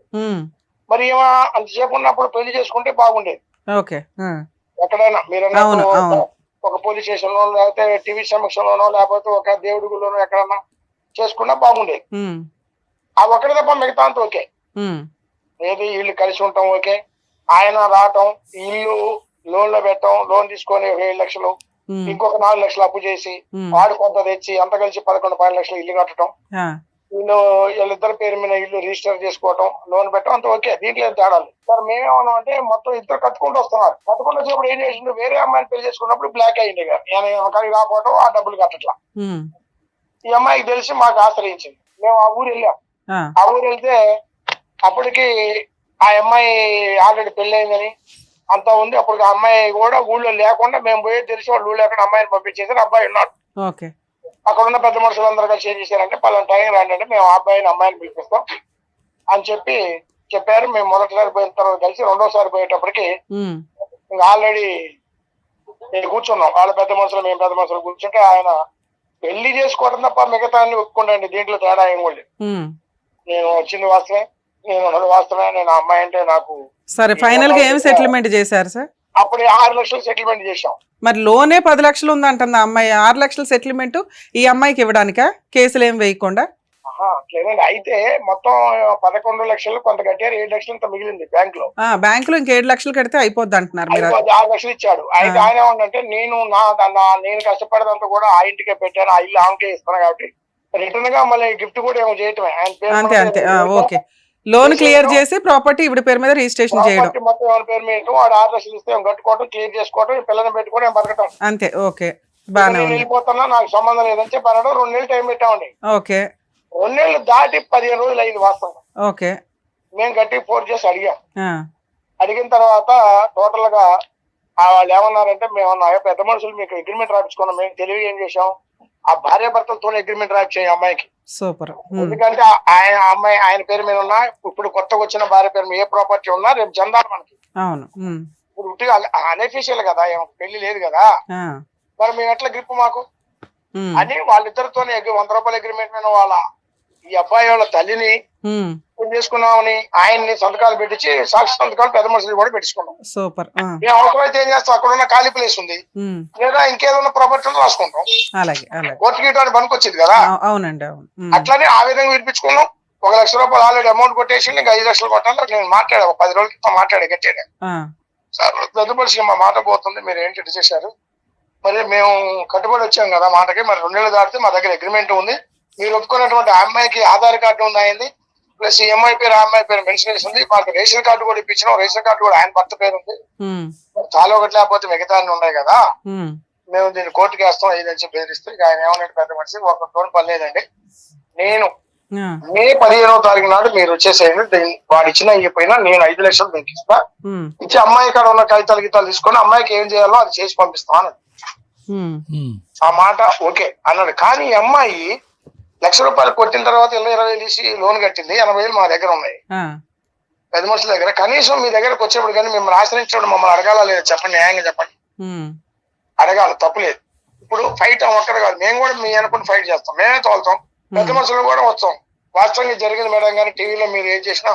మరి ఏమో అంతసేపు ఉన్నప్పుడు పెళ్లి చేసుకుంటే బాగుండేది. ఓకే. ఎక్కడైనా మీరు ఒక పోలీస్ స్టేషన్ లో, లేకపోతే టీవీ సమక్షంలోనో, లేకపోతే ఒక దేవుడి గుళ్ళోనో ఎక్కడన్నా చేసుకున్నా బాగుండేది. ఆ ఒకటి తప్ప మిగతా అంతా ఓకే. ఏది ఇల్లు కలిసి ఉంటాం ఓకే. ఆయన రావటం, ఇల్లు లోన్ లో పెట్టడం, లోన్ తీసుకొని 7 లక్షలు ఇంకొక 4 లక్షలు అప్పు చేసి వాడు కొంత తెచ్చి అంత కలిసి 11-12 లక్షలు ఇల్లు కట్టడం, వీళ్ళిద్దరి పేరు మీద ఇల్లు రిజిస్టర్ చేసుకోవటం, లోన్ పెట్టడం, అంత ఓకే. దీంట్లో ఏం తేడాలి సార్. మేమేమన్నా అంటే మొత్తం ఇద్దరు కట్టుకుంటూ వస్తున్నారు. కట్టుకుంటూ వచ్చేప్పుడు ఏం చేసిండు, వేరే అమ్మాయిని పెళ్లి చేసుకున్నప్పుడు బ్లాక్ అయ్యింది కానీ రాకపోవటం, ఆ డబ్బులు కట్టట్లా. ఈ అమ్మాయికి తెలిసి మాకు ఆశ్రయించింది. మేము ఆ ఊరు వెళ్ళాం. ఆ ఊరు వెళ్తే అప్పటికి ఆ అమ్మాయి ఆల్రెడీ పెళ్లి అయిందని అంతా ఉంది. అప్పుడు ఆ అమ్మాయి కూడా ఊళ్ళో లేకుండా మేము పోయి తెలిసి వాళ్ళు ఊళ్ళో ఎక్కడ అమ్మాయిని పంపించేసారు. అబ్బాయి ఉన్నాడు. అక్కడ ఉన్న పెద్ద మనుషులందరూ కలిసి ఏం చేశారంటే పలానా టైం రాండి అంటే మేము అమ్మాయిని పిలిపిస్తాం అని చెప్పారు. మేము మొదటిసారి పోయిన తర్వాత కలిసి రెండోసారి పోయేటప్పటికి ఇంకా ఆల్రెడీ కూర్చున్నాం. వాళ్ళ పెద్ద మనుషులు మేము పెద్ద మనుషులు కూర్చుంటే ఆయన పెళ్లి చేసుకోవడం తప్ప మిగతా అన్ని ఒప్పుకుంటాండి. దీంట్లో తేడా ఏం కూడా నేను వచ్చింది వాస్తవే, నేను ఉన్నది వాస్తవే, నేను ఆ అమ్మాయి అంటే నాకు. సరే, ఫైనల్ గా ఏం సెటిల్మెంట్ చేశారు సార్? అప్పుడు 6 లక్షలు సెటిల్మెంట్ చేశాం. మరి లోనే 10 లక్షలు ఉందంటుంది ఆ అమ్మాయి. 6 లక్షల సెటిల్మెంట్ ఈ అమ్మాయికి ఇవ్వడానికా? కేసులు ఏం వేయకుండా? లేదండి, అయితే మొత్తం 11 లక్షలు కొంత కట్టారు. 7 లక్షలు ఇంత మిగిలింది బ్యాంక్ లో. బ్యాంక్ లో ఇంక 7 లక్షలు కడితే అయిపోద్ది అంటున్నారు మీరు. 6 లక్షలు ఇచ్చాడు. అయితే ఆయన ఏమంటే నేను కష్టపడేదంతా కూడా ఆ ఇంటికే పెట్టాను, ఆ ఇల్లు ఆమెకే ఇస్తాను కాబట్టి రిటర్న్ గా మళ్ళీ గిఫ్ట్ కూడా ఏమో చేయటమే. అంతే అంతే, ఓకే. లోన్ క్లియర్ చేసి ప్రాపర్టీ ఇవిడ పేరు మీద రిజిస్ట్రేషన్ చేయడం, మొత్తం ఎవరి పేరు మీద వాడు 6 లక్షలు ఇస్తే కట్టుకోవడం, క్లియర్ చేసుకోవడం, పిల్లల్ని పెట్టుకోవడం, బతకటం అంతే. ఓకే, బాగా వెళ్ళిపోతున్నా, నాకు సంబంధం లేదని చెప్పి అనడం. 2 నెలలు టైం పెట్టామండి. ఓకే. 2 నెలలు దాటి 15 రోజులు అయింది వాస్తవం. ఓకే. మేము గట్టిగా ఫోర్స్ చేసి అడిగాం. అడిగిన తర్వాత టోటల్ గా వాళ్ళు ఏమన్నారంటే, మేము పెద్ద మనుషులు మీకు అగ్రిమెంట్ రాయించుకున్నాం. మేము తెలివి ఏం చేసాం, ఆ భార్య భర్తలతో అగ్రిమెంట్ రాయించాయి అమ్మాయికి. సూపర్. ఎందుకంటే ఆయన పేరు మీద ఉన్నా, ఇప్పుడు కొత్తగా వచ్చిన భార్య పేరు మీద ఏ ప్రాపర్టీ ఉన్నా రేపు జందాలు మనకి. అవును. ఇప్పుడు ఉట్టిగా అనఫీషియల్ కదా, పెళ్లి లేదు కదా, మరి మేము ఎట్లా గ్రిప్ మాకు అని వాళ్ళిద్దరితో 100 రూపాయల అగ్రిమెంట్ మీద వాళ్ళ ఈ అబ్బాయి వాళ్ళ తల్లిని చేసుకున్నామని ఆయన్ని సంతకాలు పెట్టించి సాక్షి సంతకాలు పెద్ద మనుషులు కూడా పెట్టించుకున్నాం. సూపర్. మేము అవసరమైతే ఏం చేస్తాం, అక్కడ ఉన్న ఖాళీ ప్లేస్ ఉంది లేదా ఇంకేదన్నా ప్రాపర్టీలు రాసుకుంటాం. కోర్టు గీయడానికి పనికి వచ్చింది కదా. అవునండి, అవును. అట్లానే ఆ విధంగా వినిపించుకున్నాం. 1 లక్ష రూపాయలు ఆల్రెడీ అమౌంట్ కొట్టేసి ఇంకా 5 లక్షలు కొట్టాలి. నేను మాట్లాడా, 10 రోజుల క్రితం మాట్లాడే గట్టాడు. సార్ పెద్ద మనిషికి మా మాట పోతుంది, మీరు ఏంటి చేశారు, మరి మేము కట్టుబడి వచ్చాం కదా మాటకి, మరి 2 నెలలు దాటితే మా దగ్గర అగ్రిమెంట్ ఉంది, మీరు ఒప్పుకున్నటువంటి ఆ అమ్మాయికి ఆధార్ కార్డు ఉంది అయింది, ప్లస్ ఈ అమ్మాయి పేరు ఆ అమ్మాయి పేరు మెన్షన్ చేసి ఉంది, మాకు రేషన్ కార్డు కూడా ఇప్పించినాం, రేషన్ కార్డు కూడా ఆయన భర్త పేరు ఉంది, చాలా ఒకటి లేకపోతే మిగతా అన్ని ఉన్నాయి కదా, మేము దీన్ని కోర్టుకి వేస్తాం ఇది అని చెప్పి బెదిరిస్తే ఆయన ఏమన్నాడు పెద్ద మనిషి, ఒక టోన్ పర్లేదండి, నేను మే 15వ తారీఖు నాడు మీరు వచ్చేసేయండి, వాడు ఇచ్చినా ఇవ్వకపోయినా నేను 5 లక్షలు మీకు ఇస్తా, ఇచ్చి అమ్మాయి కాడ ఉన్న కాగితాలు గీతాలు తీసుకొని అమ్మాయికి ఏం చేయాలో అది చేసి పంపిస్తాం అన్నది. ఆ మాట ఓకే అన్నాడు. కానీ ఈ అమ్మాయి 1 లక్ష రూపాయలు కొట్టిన తర్వాత 20 తీసి లోన్ కట్టింది. 80,000 మా దగ్గర ఉన్నాయి పెద్ద మనుషుల దగ్గర. కనీసం మీ దగ్గరకు వచ్చేప్పుడు కానీ మిమ్మల్ని ఆశ్రయించడం మమ్మల్ని అడగాలా లేదా చెప్పండి, న్యాయంగా చెప్పండి. అడగాలి, తప్పులేదు. ఇప్పుడు ఫైట్ ఒక్కడ కాదు, మేము కూడా మీ అనుకుని ఫైట్ చేస్తాం, మేమే తోలుతాం, పెద్ద మనుషులు కూడా వస్తాం. వాస్తవంగా జరిగింది మేడం కానీ టీవీలో మీరు ఏం చేసినా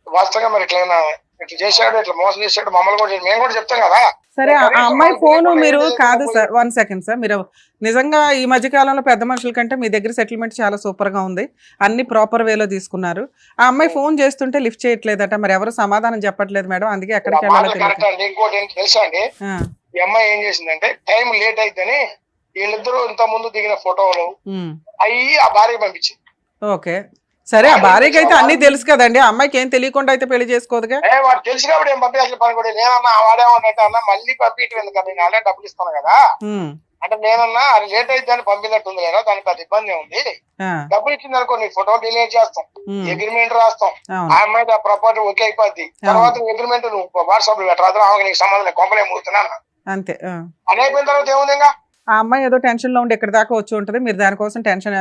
వాస్తవంగా మరి ఇట్లా చేశాడు, ఇట్లా మోసం చేశాడు, మమ్మల్ని కూడా మేము కూడా చెప్తాం కదా. సరే, ఆ అమ్మాయి ఫోను మీరు కాదు సార్, 1 సెకండ్ సార్, మీరు నిజంగా ఈ మధ్య కాలంలో పెద్ద మనుషుల కంటే మీ దగ్గర సెటిల్మెంట్ చాలా సూపర్ గా ఉంది, అన్ని ప్రాపర్ వేలో తీసుకున్నారు. ఆ అమ్మాయి ఫోన్ చేస్తుంటే లిఫ్ట్ చేయట్లేదట, మరి ఎవరు సమాధానం చెప్పట్లేదు మేడం, అందుకే ఎక్కడికి వెళ్ళాలో ఇంకోటి ఏంటి తెలుసా అండి, ఈ అమ్మాయి ఏం చేసిందంటే టైం లేట్ అయితేనే వీళ్ళిద్దరూ ఇంత ముందు దిగిన ఫోటోలు అయ్యి ఆ భార్య పంపించింది. ఓకే, సరే, ఆ భార్యకి అయితే అన్ని తెలుసు కదండి, అమ్మాయికి ఏం తెలియకుండా అయితే పెళ్లి చేసుకోదుగా. వాడు తెలిసి కాబట్టి ఏం పంపించాల్సిన పని కూడా నేనన్నా వాడేమంటే అన్న మళ్ళీ పంపించడం ఎందుకంటే నేను ఆల్రెడీ డబ్బులు ఇస్తాను కదా అంటే నేనన్నా అది లేట్ అయితే అని పంపినట్టుంది లేదా, దానికి అది ఇబ్బంది ఉంది, డబ్బులు ఇచ్చింది అనుకో నీ ఫోటో డిలీట్ చేస్తాం, అగ్రిమెంట్ రాస్తాం, ఆ అమ్మాయి ఆ ప్రాపర్టీ ఓకే అయిపోద్ది, తర్వాత అగ్రిమెంట్ నువ్వు వాట్సాప్ లో పెట్టరాదు, ఆమె నీకు సంబంధం లేదు, కొంపలే మూతున్నా అంతే. అని అయిపోయిన తర్వాత ఏముంది ఇంకా ఆ అమ్మాయి ఏదో టెన్షన్ లో ఉండి ఎక్కడి దాకా వచ్చి ఉంటుంది, మీరు దానికోసం టెన్షన్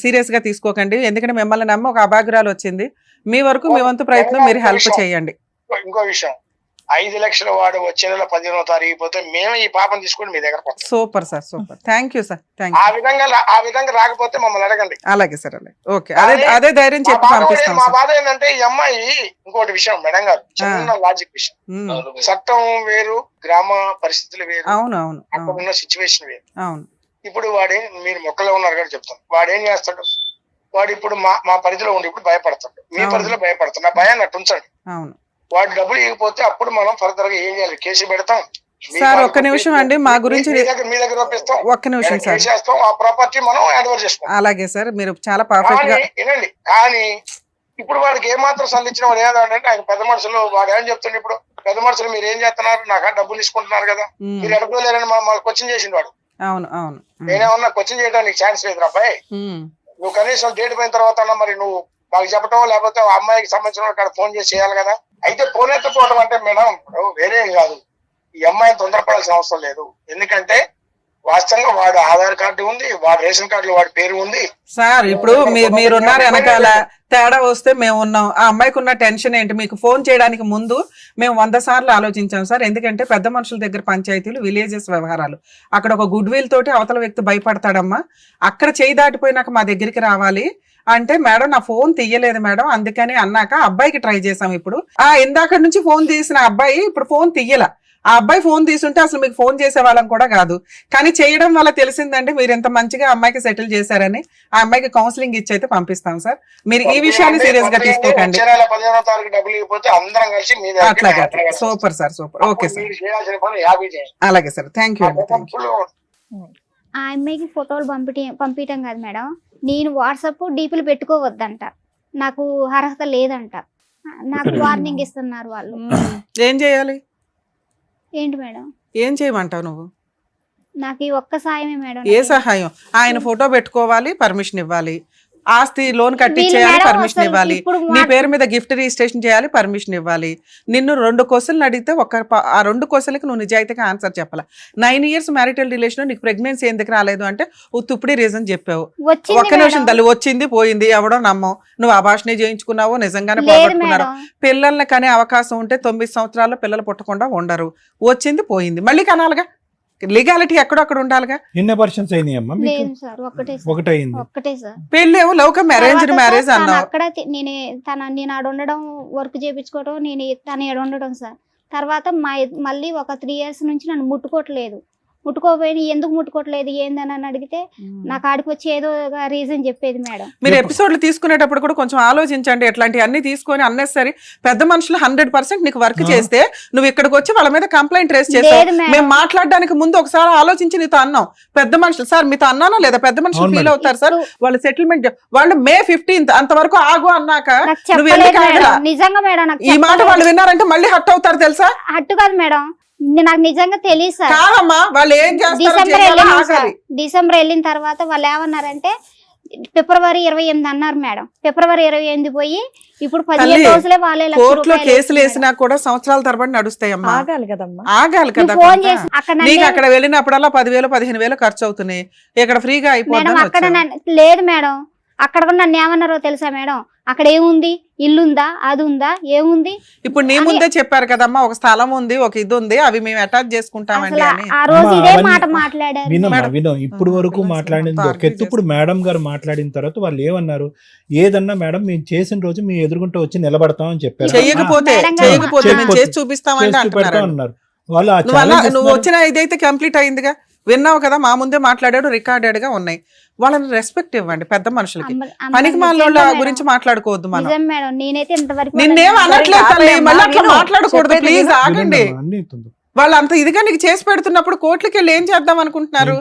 సీరియస్ గా తీసుకోకండి, ఎందుకంటే మిమ్మల్ని నమ్మి ఒక అభాగ్రాలు వచ్చింది, మీ వరకు మీ వంతు ప్రయత్నం మీరు హెల్ప్ చేయండి. ఇంకో విషయం, 5 లక్షల వాడు వచ్చే నెల 15వ తారీఖు పోతే మేము ఈ పాపం తీసుకుని మీ దగ్గర. Super sir, super, thank you sir, thank you. ఆ విధంగా రాకపోతే మమ్మల్ని అడగండి. అలాగే సార్, అలాగే, ఓకే, అదే ధైర్యం చెప్పి పంపిస్తాం. మా బాధ ఏంటంటే ఈ అమ్మాయి ఇంకోటి విషయం మేడం గారు, చిన్న లాజిక్ విషయం, చట్టం వేరు, గ్రామ పరిస్థితులు వేరు, అవును అవును, అక్కడ ఉన్న సిచ్యువేషన్ వేరు. అవును. ఇప్పుడు మీరు మొక్కలో ఉన్నారు కదా చెప్తాను, వాడు ఏం చేస్తాడు, వాడు ఇప్పుడు మా పరిధిలో ఉండి ఇప్పుడు భయపడతాడు, మీ పరిధిలో భయపడతాడు, నా భయాన్ని అట్టు ఉంచండి. అవును. వాడు డబ్బులు ఇవ్వకపోతే అప్పుడు మనం ఫర్దర్ గా ఏం చేయాలి, కేసు పెడతాం, సార్ ఒక్క నిమిషం అండి, మా గురించి మీ దగ్గర పంపిస్తాం, ఒక్క నిమిషం సార్, చేస్తాం, ఆ ప్రాపర్టీ మనం హ్యాండ్ ఓవర్ చేసుకుంటాం. అలాగే సార్, మీరు చాలా పర్ఫెక్ట్ గా వినండి. కానీ ఇప్పుడు వాడికి ఏమాత్రం సంధించిన వాడు ఏదంటే ఆయన పెద్ద మనుషులు వాడు ఏం చెప్తుండే, ఇప్పుడు పెద్ద మనుషులు మీరు ఏం చేస్తున్నారు, నాకు డబ్బులు తీసుకుంటున్నారు కదా, మీరు ఎడపోలేరని క్వశ్చన్ చేసిండు వాడు. అవును అవును, నేనేమన్నా క్వశ్చన్ చేయడానికి ఛాన్స్ లేదు అబ్బాయి, నువ్వు కనీసం డేట్ పోయిన తర్వాత మరి నువ్వు మాకు చెప్పటం, లేకపోతే ఆ అమ్మాయికి సంబంధించిన అక్కడ ఫోన్ చేసి చేయాలి కదా. అయితే ఫోన్ ఎత్తుకోవడం అంటే మేడం వేరే కాదు, ఈ అమ్మాయిని తొందరపడాల్సిన అవసరం లేదు. ఎందుకంటే వాస్తవంగా వాడు ఆధార్ కార్డు ఉంది, వాడు రేషన్ కార్డులో వాడి పేరు ఉంది సార్. ఇప్పుడు మీరున్నారు వెనకాల, తేడా వస్తే మేము ఉన్నాం. ఆ అమ్మాయికి ఉన్న టెన్షన్ ఏంటి? మీకు ఫోన్ చేయడానికి ముందు మేము 100 సార్లు ఆలోచించాం సార్. ఎందుకంటే పెద్ద మనుషుల దగ్గర పంచాయతీలు, విలేజెస్ వ్యవహారాలు, అక్కడ ఒక గుడ్ విల్ తోటి అవతల వ్యక్తి భయపడతాడమ్మా. అక్కడ చేయి దాటిపోయినాక మా దగ్గరికి రావాలి అంటే, మేడం నా ఫోన్ తీయలేదు మేడం, అందుకని అన్నాక అబ్బాయికి ట్రై చేసాం. ఇప్పుడు ఇందాక నుంచి ఫోన్ తీసిన అబ్బాయి ఇప్పుడు ఫోన్ తీయల. ఆ అబ్బాయి ఫోన్ తీసుంటే అసలు మీకు ఫోన్ చేసే వాళ్ళం కూడా కాదు. కానీ చేయడం వల్ల తెలిసిందండి మీరు ఎంత మంచిగా అమ్మాయికి సెటిల్ చేశారని. ఆ అమ్మాయికి కౌన్సిలింగ్ ఇచ్చి అయితే పంపిస్తాం సార్. మీరు ఈ విషయాన్ని సీరియస్ గా తీసుకోకండి. అట్లాగే, super sir, super. Okay sir, అలాగే సార్, థ్యాంక్ యూ అండి, థ్యాంక్ యూ. ఆ అమ్మాయికి ఫోటోలు పంపించడం కాదు మేడం, నేను వాట్సాప్ డీపీలు పెట్టుకోవద్దంట, నాకు అర్హత లేదంట, నాకు వార్నింగ్ ఇస్తున్నారు వాళ్ళు. ఏం చేయాలి? ఏంటి మేడం? ఏం చేయమంటావు నువ్వు? నాకు ఈ ఒక్క సాయమే మేడం. ఏ సహాయం? ఆయన ఫోటో పెట్టుకోవాలి, పర్మిషన్ ఇవ్వాలి, ఆస్తి లోన్ కట్టించేయాలి, పర్మిషన్ ఇవ్వాలి, నీ పేరు మీద గిఫ్ట్ రిజిస్ట్రేషన్ చేయాలి, పర్మిషన్ ఇవ్వాలి. నిన్ను 2 క్వశ్చన్లు అడిగితే ఆ 2 క్వశ్చన్లకి నువ్వు నిజాయితీగా ఆన్సర్ చెప్పాలి. 9 years మ్యారిటల్ రిలేషన్, నీకు ప్రెగ్నెన్సీ ఎందుకు రాలేదు అంటే తుప్పుడి రీజన్ చెప్పావు. ఒక్క నిమిషం తల్లి, వచ్చింది పోయింది, ఎవడో నమ్మవు. నువ్వు అభాషణ చేయించుకున్నావో నిజంగానే పోగొట్టుకున్నారో. పిల్లల్ని కనే అవకాశం ఉంటే 9 సంవత్సరాల్లో పిల్లలు పుట్టకుండా ఉండరు. వచ్చింది పోయింది, మళ్ళీ కనాలిగా. లీగాలిటీ ఎక్కడొక్కడ ఉండాలిగా. ఎన్ని పర్సన్స్ అయినాయమ్మా? ఒకటే సార్. పెళ్ళి ఏమో లవ్ కమ్ అరేంజ్డ్ మ్యారేజ్ అన్నావు. అక్కడ నేను ఆడ ఉండడం, వర్క్ చేయించుకోవడం, నేను తన ఆడ ఉండడం సార్. తర్వాత మళ్ళీ ఒక 3 years నుంచి నన్ను ముట్టుకోవట్లేదు. ముట్టుకోపోయి ఎందుకు ముట్టుకోవట్లేదు ఏందని అడిగితే నాకు ఆడికి వచ్చి ఏదో రీజన్ చెప్పేది మేడం. మీరు ఎపిసోడ్లు తీసుకునేటప్పుడు కూడా కొంచెం ఆలోచించండి. ఎట్లాంటి అన్ని తీసుకొని అన్నెసరీ పెద్ద మనుషులు 100% నీకు వర్క్ చేస్తే నువ్వు ఇక్కడికి వచ్చి వాళ్ళ మీద కంప్లైంట్ రేస్ చేస్తావు. మేము మాట్లాడడానికి ముందు ఒకసారి ఆలోచించి నీతో అన్నాం. పెద్ద మనుషులు సార్ మీతో అన్నానో లేదా? పెద్ద మనుషులు ఫీల్ అవుతారు సార్. వాళ్ళ సెటిల్మెంట్ వాళ్ళు May 15th అంతవరకు ఆగు అన్నాక నిజంగా మేడం ఈ మాట వాళ్ళు విన్నారంటే మళ్ళీ హట్ అవుతారు తెలుసా? హట్టు కాదు మేడం, నాకు నిజంగా తెలియదు సార్. కాదమ్మా, వాళ్ళు ఏం చేస్తారు? డిసెంబర్ వెళ్ళిన తర్వాత వాళ్ళు ఏమన్నారంటే February 28 అన్నారు మేడం. February 28 పోయి ఇప్పుడు 15 రోజులే వాళ్ళే కోర్టులో కేసులు వేసినా కూడా సంవత్సరాల తరబడి నడుస్తాయమ్మా. ఆగాలి కదమ్మా, ఆగాలి కదా. ఫోన్ చేసి నీకు అక్కడ వెళ్ళినప్పుడల్లా 10,000 15,000 ఖర్చు అవుతున్నాయి. ఇక్కడ ఫ్రీగా అయిపోతుంది. అక్కడ లేదు మేడం, అక్కడ కూడా నన్ను ఏమన్నారో తెలుసా మేడం? అక్కడ ఏముంది, ఇల్లుందా, అది ఉందా, ఏముంది? ఇప్పుడు నీ ముందే చెప్పారు కదమ్మా, ఒక స్థలం ఉంది, ఒక ఇది ఉంది, అవి మేము అటాచ్ చేసుకుంటామండి అని. ఆ రోజు ఇదే మాట మాట్లాడారు. ఇప్పుడు వరకు మాట్లాడింది ఒక ఎత్తు. ఇప్పుడు మేడం గారు మాట్లాడిన తర్వాత వాళ్ళు ఏమన్నారు? ఏదన్నా మేడం మేము చేసిన రోజు మీ ఎదురుగుంటూ వచ్చి నిలబడతామని చెప్పారు. చేయకపోతే మేము చేసి చూపిస్తామని అన్నారు. నువ్వు వచ్చిన ఇదైతే కంప్లీట్ అయిందిగా, విన్నావు కదా, మా ముందే మాట్లాడాడు, రికార్డెడ్ గా ఉన్నాయి. వాళ్ళని రెస్పెక్ట్ ఇవ్వండి. పెద్ద మనుషులకి పనికి మాలోళ్ళ గురించి మాట్లాడుకోవద్దు మనం. నిన్నేం అనట్లేదు తల్లి, మళ్ళీ అట్లా మాట్లాడకూడదు ప్లీజ్, ఆగండి. వాళ్ళు అంత ఇదిగా నీకు చేసి పెడుతున్నప్పుడు కోర్టుకి వెళ్ళి ఏం చేద్దాం అనుకుంటున్నారు?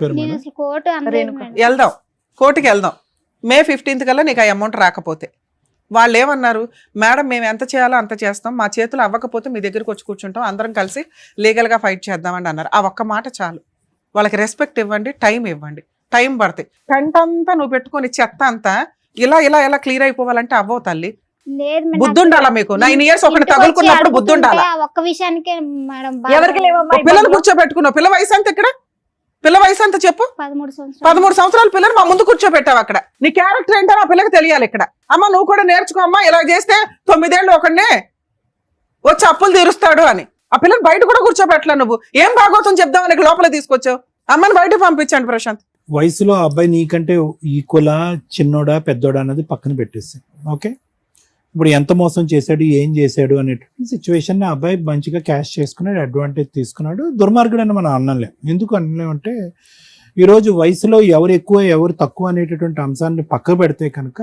వెళ్దాం, కోర్టుకి వెళ్దాం. May 15th కల్లా నీకు ఆ అమౌంట్ రాకపోతే. వాళ్ళు ఏమన్నారు? మేడం మేము ఎంత చేయాలో అంత చేస్తాం, మా చేతులు అవ్వకపోతే మీ దగ్గరకు వచ్చి కూర్చుంటాం, అందరం కలిసి లీగల్ గా ఫైట్ చేద్దామని అన్నారు. ఆ ఒక్క మాట చాలు. వాళ్ళకి రెస్పెక్ట్ ఇవ్వండి, టైం ఇవ్వండి. టైం పడతాయి. టెంట్ అంతా నువ్వు పెట్టుకుని చెత్త అంతా ఇలా ఇలా ఇలా క్లియర్ అయిపోవాలంటే అవ్వవు తల్లి. బుద్ధి ఉండాలా మీకు? 9 years ఒకటి తగులుకున్నప్పుడు బుద్ధి ఉండాలా? ఒక్క విషయానికే మేడం, పిల్లలు కూర్చోబెట్టుకున్నావు. పిల్ల వయసు అంత ఇక్కడ, పిల్ల వయసు అంత చెప్పు. 13 సంవత్సరాల పిల్లలు మా ముందు కూర్చోబెట్టావు. అక్కడ నీ క్యారెక్టర్ ఏంటో ఆ పిల్లకి తెలియాలి. ఇక్కడ అమ్మ నువ్వు కూడా నేర్చుకో అమ్మా, ఇలా చేస్తే 9 ఏళ్ళు ఒకడినే వచ్చి అప్పులు తీరుస్తాడు అని. ఆ పిల్లలు బయట కూడా కూర్చోబెట్టలే. నువ్వు ఏం భాగవతం చెప్దామని లోపల తీసుకొచ్చావు. అమ్మని బయట పంపించండి ప్రశాంత్. వయసులో అబ్బాయి నీకంటే ఈక్వలా, చిన్నోడా, పెద్దోడా అన్నది పక్కన పెట్టేసి, ఓకే, ఇప్పుడు ఎంత మోసం చేశాడు, ఏం చేశాడు అనేటువంటి సిచ్యువేషన్ ఆ అబ్బాయి మంచిగా క్యాష్ చేసుకున్నాడు, అడ్వాంటేజ్ తీసుకున్నాడు. దుర్మార్గుడు అని మనం అనలేం. ఎందుకు అనలేమంటే ఈరోజు వయసులో ఎవరు ఎక్కువ ఎవరు తక్కువ అనేటటువంటి అంశాన్ని పక్క పెడితే కనుక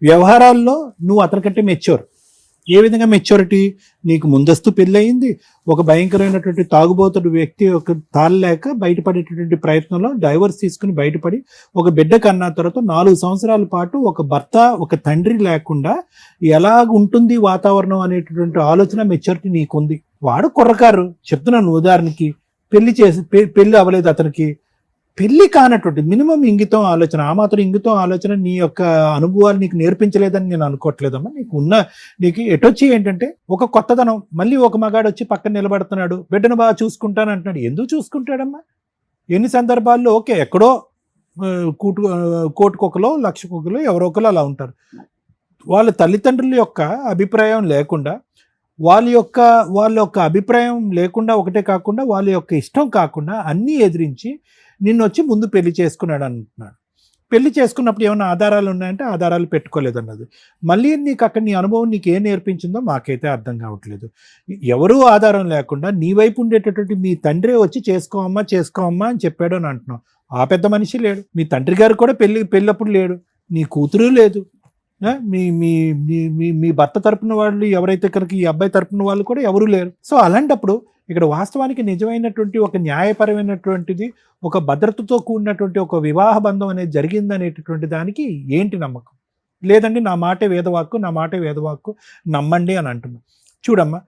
వ్యవహారాల్లో నువ్వు అతనికంటే మెచ్యూర్, ఏ విధంగా మెచ్యూరిటీ? నీకు ముందస్తు పెళ్ళయింది, ఒక భయంకరమైనటువంటి తాగుబోతుడు వ్యక్తి ఒక తాళలేక బయటపడేటటువంటి ప్రయత్నంలో డైవర్స్ తీసుకుని బయటపడి ఒక బిడ్డ కన్నా తర్వాత 4 సంవత్సరాల పాటు ఒక భర్త ఒక తండ్రి లేకుండా ఎలా ఉంటుంది వాతావరణం అనేటటువంటి ఆలోచన మెచ్యూరిటీ నీకుంది. వాడు కుర్రకారు, చెప్తున్నాను ఉదాహరణకి, పెళ్లి అవ్వలేదు అతనికి, పెళ్లి కానటువంటి మినిమం ఇంగితం ఆలోచన, ఆ మాత్రం ఇంగితం ఆలోచన నీ యొక్క అనుభవాలు నీకు నేర్పించలేదని నేను అనుకోవట్లేదమ్మా. నీకు ఎటొచ్చి ఏంటంటే ఒక కొత్తదనం, మళ్ళీ ఒక మగాడు వచ్చి పక్కన నిలబడుతున్నాడు, బిడ్డను బాగా చూసుకుంటాను అంటున్నాడు. ఎందుకు చూసుకుంటాడమ్మా? ఎన్ని సందర్భాల్లో ఓకే ఎక్కడో కోటికొకలో లక్షకొకలో ఎవరో ఒకరు అలా ఉంటారు. వాళ్ళ తల్లిదండ్రుల యొక్క అభిప్రాయం లేకుండా వాళ్ళ యొక్క అభిప్రాయం లేకుండా ఒకటే కాకుండా వాళ్ళ యొక్క ఇష్టం కాకుండా అన్నీ ఎదిరించి నిన్ను వచ్చి ముందు పెళ్లి చేసుకున్నాడు అంటున్నాడు. పెళ్లి చేసుకున్నప్పుడు ఏమైనా ఆధారాలు ఉన్నాయంటే ఆధారాలు పెట్టుకోలేదన్నది. మళ్ళీ నీకు అక్కడ నీ అనుభవం నీకు ఏం నేర్పించిందో మాకైతే అర్థం కావట్లేదు. ఎవరూ ఆధారం లేకుండా నీ వైపు ఉండేటటువంటి మీ తండ్రి వచ్చి చేసుకోమ్మా అని చెప్పాడు అని అంటున్నావు. ఆ పెద్ద మనిషి లేడు, మీ తండ్రి గారు కూడా పెళ్ళప్పుడు లేడు, నీ కూతురు లేదు, మీ మీ మీ భర్త తరపున వాళ్ళు ఎవరైతే కనుక ఈ అబ్బాయి తరపున వాళ్ళు కూడా ఎవరూ లేరు. సో అలాంటప్పుడు ఇక్కడ వాస్తవానికి నిజమైనటువంటి ఒక న్యాయపరమైనటువంటిది ఒక భద్రతతో కూడినటువంటి ఒక వివాహ బంధం అనేది జరిగిందనేటటువంటి దానికి ఏంటి నమ్మకం? లేదండి నా మాటే వేదవాక్కు నమ్మండి అని అంటున్నావు. చూడమ్మా,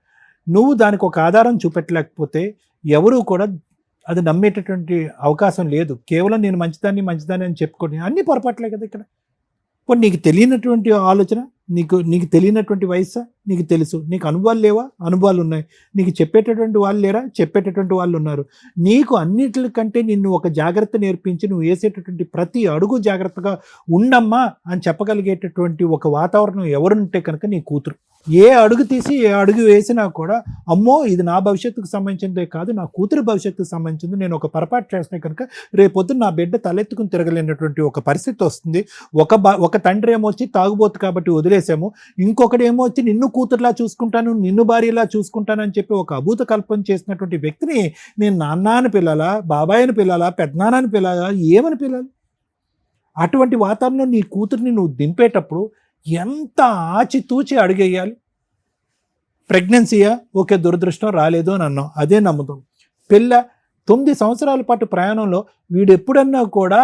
నువ్వు దానికి ఒక ఆధారం చూపెట్టలేకపోతే ఎవరూ కూడా అది నమ్మేటటువంటి అవకాశం లేదు. కేవలం నేను మంచిదాన్ని అని చెప్పుకోండి, అన్ని పొరపాట్లే కదా ఇక్కడ. పోనీ నీకు తెలియనటువంటి ఆలోచన, నీకు తెలియనటువంటి వయస్సా? నీకు తెలుసు. నీకు అనుభవాలు లేవా? అనుభవాలు ఉన్నాయి. నీకు చెప్పేటటువంటి వాళ్ళు లేరా? చెప్పేటటువంటి వాళ్ళు ఉన్నారు. నీకు అన్నిటికంటే నిన్ను ఒక జాగ్రత్త నేర్పించి నువ్వు వేసేటటువంటి ప్రతి అడుగు జాగ్రత్తగా ఉండమ్మా అని చెప్పగలిగేటటువంటి ఒక వాతావరణం ఎవరుంటే కనుక నీ కూతురు. ఏ అడుగు తీసి ఏ అడుగు వేసినా కూడా అమ్మో ఇది నా భవిష్యత్తుకు సంబంధించిందే కాదు, నా కూతురు భవిష్యత్తుకు సంబంధించింది, నేను ఒక పొరపాటు చేస్తే కనుక రేపొద్దున నా బిడ్డ తలెత్తుకుని తిరగలేనటువంటి ఒక పరిస్థితి వస్తుంది. ఒక తండ్రి ఏమో వచ్చి తాగుబోతు కాబట్టి వదిలేసాము, ఇంకొకటి ఏమో వచ్చి నిన్ను కూతురులా చూసుకుంటాను, నిన్ను భార్యలా చూసుకుంటాను అని చెప్పి ఒక అభూత కల్పన చేసినటువంటి వ్యక్తిని నేను నాన్న అని పిల్లాలా, బాబాయ్ అని పిల్లాలా, పెద్దనాన్న అని పిల్లాలా, ఏమని పిల్లాలి? అటువంటి వాతావరణంలో నీ కూతురిని నువ్వు దింపేటప్పుడు ఎంత ఆచితూచి అడుగేయాలి. ప్రెగ్నెన్సీయా? ఓకే, దురదృష్టం రాలేదు అని అన్నాం, అదే నమ్ముతాం. 9 సంవత్సరాల పాటు ప్రయాణంలో వీడు ఎప్పుడన్నా కూడా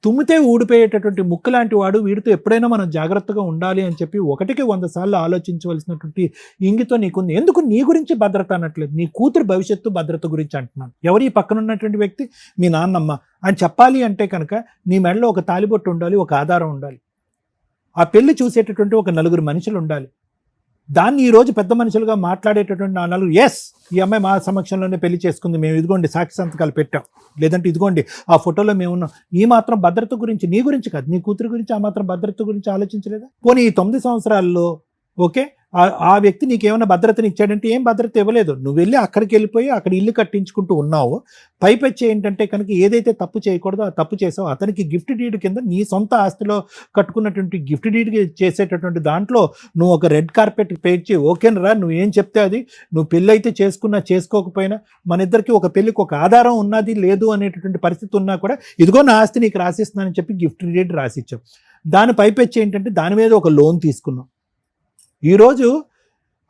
తుమ్మితే ఊడిపోయేటటువంటి ముక్కు లాంటి వాడు, వీడితో ఎప్పుడైనా మనం జాగ్రత్తగా ఉండాలి అని చెప్పి 1కి 100 సార్లు ఆలోచించవలసినటువంటి ఇంగితం నీకుంది. ఎందుకు నీ గురించి భద్రత అనట్లేదు, నీ కూతురు భవిష్యత్తు భద్రత గురించి అంటున్నాను. ఎవరి పక్కన ఉన్నటువంటి వ్యక్తి? మీ నాన్నమ్మ అని చెప్పాలి అంటే కనుక నీ మెడలో ఒక తాలిబొట్టు ఉండాలి, ఒక ఆధారం ఉండాలి, ఆ పెళ్లి చూసేటటువంటి ఒక 4 మనుషులు ఉండాలి. దాన్ని ఈరోజు పెద్ద మనుషులుగా మాట్లాడేటటువంటి ఆ 4, ఎస్ ఈ అమ్మాయి మా సమక్షంలోనే పెళ్లి చేసుకుంది, మేము ఇదిగోండి సాక్షి సంతకాలు పెట్టాం, లేదంటే ఇదిగోండి ఆ ఫోటోలో మేము ఉన్నాం. ఈ మాత్రం భద్రత గురించి, నీ గురించి కాదు, నీ కూతురు గురించి ఆ మాత్రం భద్రత గురించి ఆలోచించలేదా? పోనీ ఈ 9 సంవత్సరాల్లో ఓకే ఆ వ్యక్తి నీకేమైనా భద్రతని ఇచ్చాడంటే ఏం భద్రత ఇవ్వలేదు. నువ్వు వెళ్ళి అక్కడికి వెళ్ళిపోయి అక్కడ ఇల్లు కట్టించుకుంటూ ఉన్నావు. పైపెచ్చి ఏంటంటే కనుక ఏదైతే తప్పు చేయకూడదో ఆ తప్పు చేసావు. అతనికి గిఫ్ట్ డీడ్ కింద నీ సొంత ఆస్తిలో కట్టుకున్నటువంటి గిఫ్ట్ డీడ్ చేసేటటువంటి దాంట్లో నువ్వు ఒక రెడ్ కార్పెట్ పేర్చి ఓకేనరా నువ్వు ఏం చెప్తే అది, నువ్వు పెళ్ళి అయితే చేసుకున్నా చేసుకోకపోయినా మన ఇద్దరికి ఒక పెళ్ళికి ఒక ఆధారం ఉన్నది లేదు అనేటటువంటి పరిస్థితి ఉన్నా కూడా ఇదిగో నా ఆస్తి నీకు రాసిస్తున్నానని చెప్పి గిఫ్ట్ డీడ్ రాసిచ్చావు. దాని పైపెచ్చి ఏంటంటే దాని మీద ఒక లోన్ తీసుకున్నావు. ఈరోజు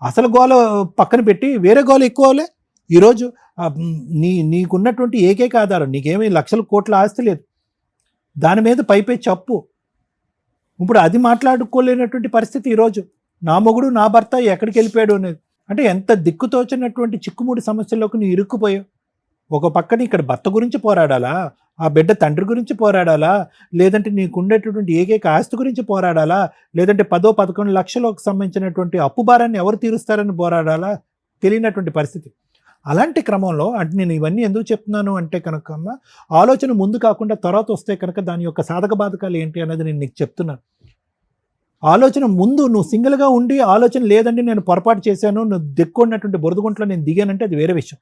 అసలు గోల పక్కన పెట్టి వేరే గోల ఎక్కువలే. ఈరోజు నీకున్నటువంటి ఏకైక ఆధారం, నీకేమీ లక్షల కోట్ల ఆస్తి లేదు, దాని మీద పైపెచ్చి అప్పు. ఇప్పుడు అది మాట్లాడుకోలేనటువంటి పరిస్థితి ఈరోజు. నా మొగుడు నా భర్త ఎక్కడికి వెళ్ళిపోయాడు అనేది అంటే ఎంత దిక్కుతోచినటువంటి చిక్కుముడి సమస్యల్లోకి నువ్వు ఇరుక్కుపోయావు. ఒక పక్కన ఇక్కడ భర్త గురించి పోరాడాలా, ఆ బిడ్డ తండ్రి గురించి పోరాడాలా, లేదంటే నీకు ఉండేటటువంటి ఏకైక ఆస్తి గురించి పోరాడాలా, లేదంటే 10-11 లక్షలకు సంబంధించినటువంటి అప్పు భారాన్ని ఎవరు తీరుస్తారని పోరాడాలా, తెలియనటువంటి పరిస్థితి. అలాంటి క్రమంలో అంటే నేను ఇవన్నీ ఎందుకు చెప్తున్నాను అంటే కనుక ఆలోచన ముందు కాకుండా తర్వాత వస్తే కనుక దాని యొక్క సాధక బాధకాలు ఏంటి అనేది నేను నీకు చెప్తున్నాను. ఆలోచన ముందు నువ్వు సింగిల్గా ఉండి ఆలోచన లేదండి నేను పొరపాటు చేశాను, నువ్వు దిక్కున్నటువంటి బురదగుంట్లో నేను దిగానంటే అది వేరే విషయం.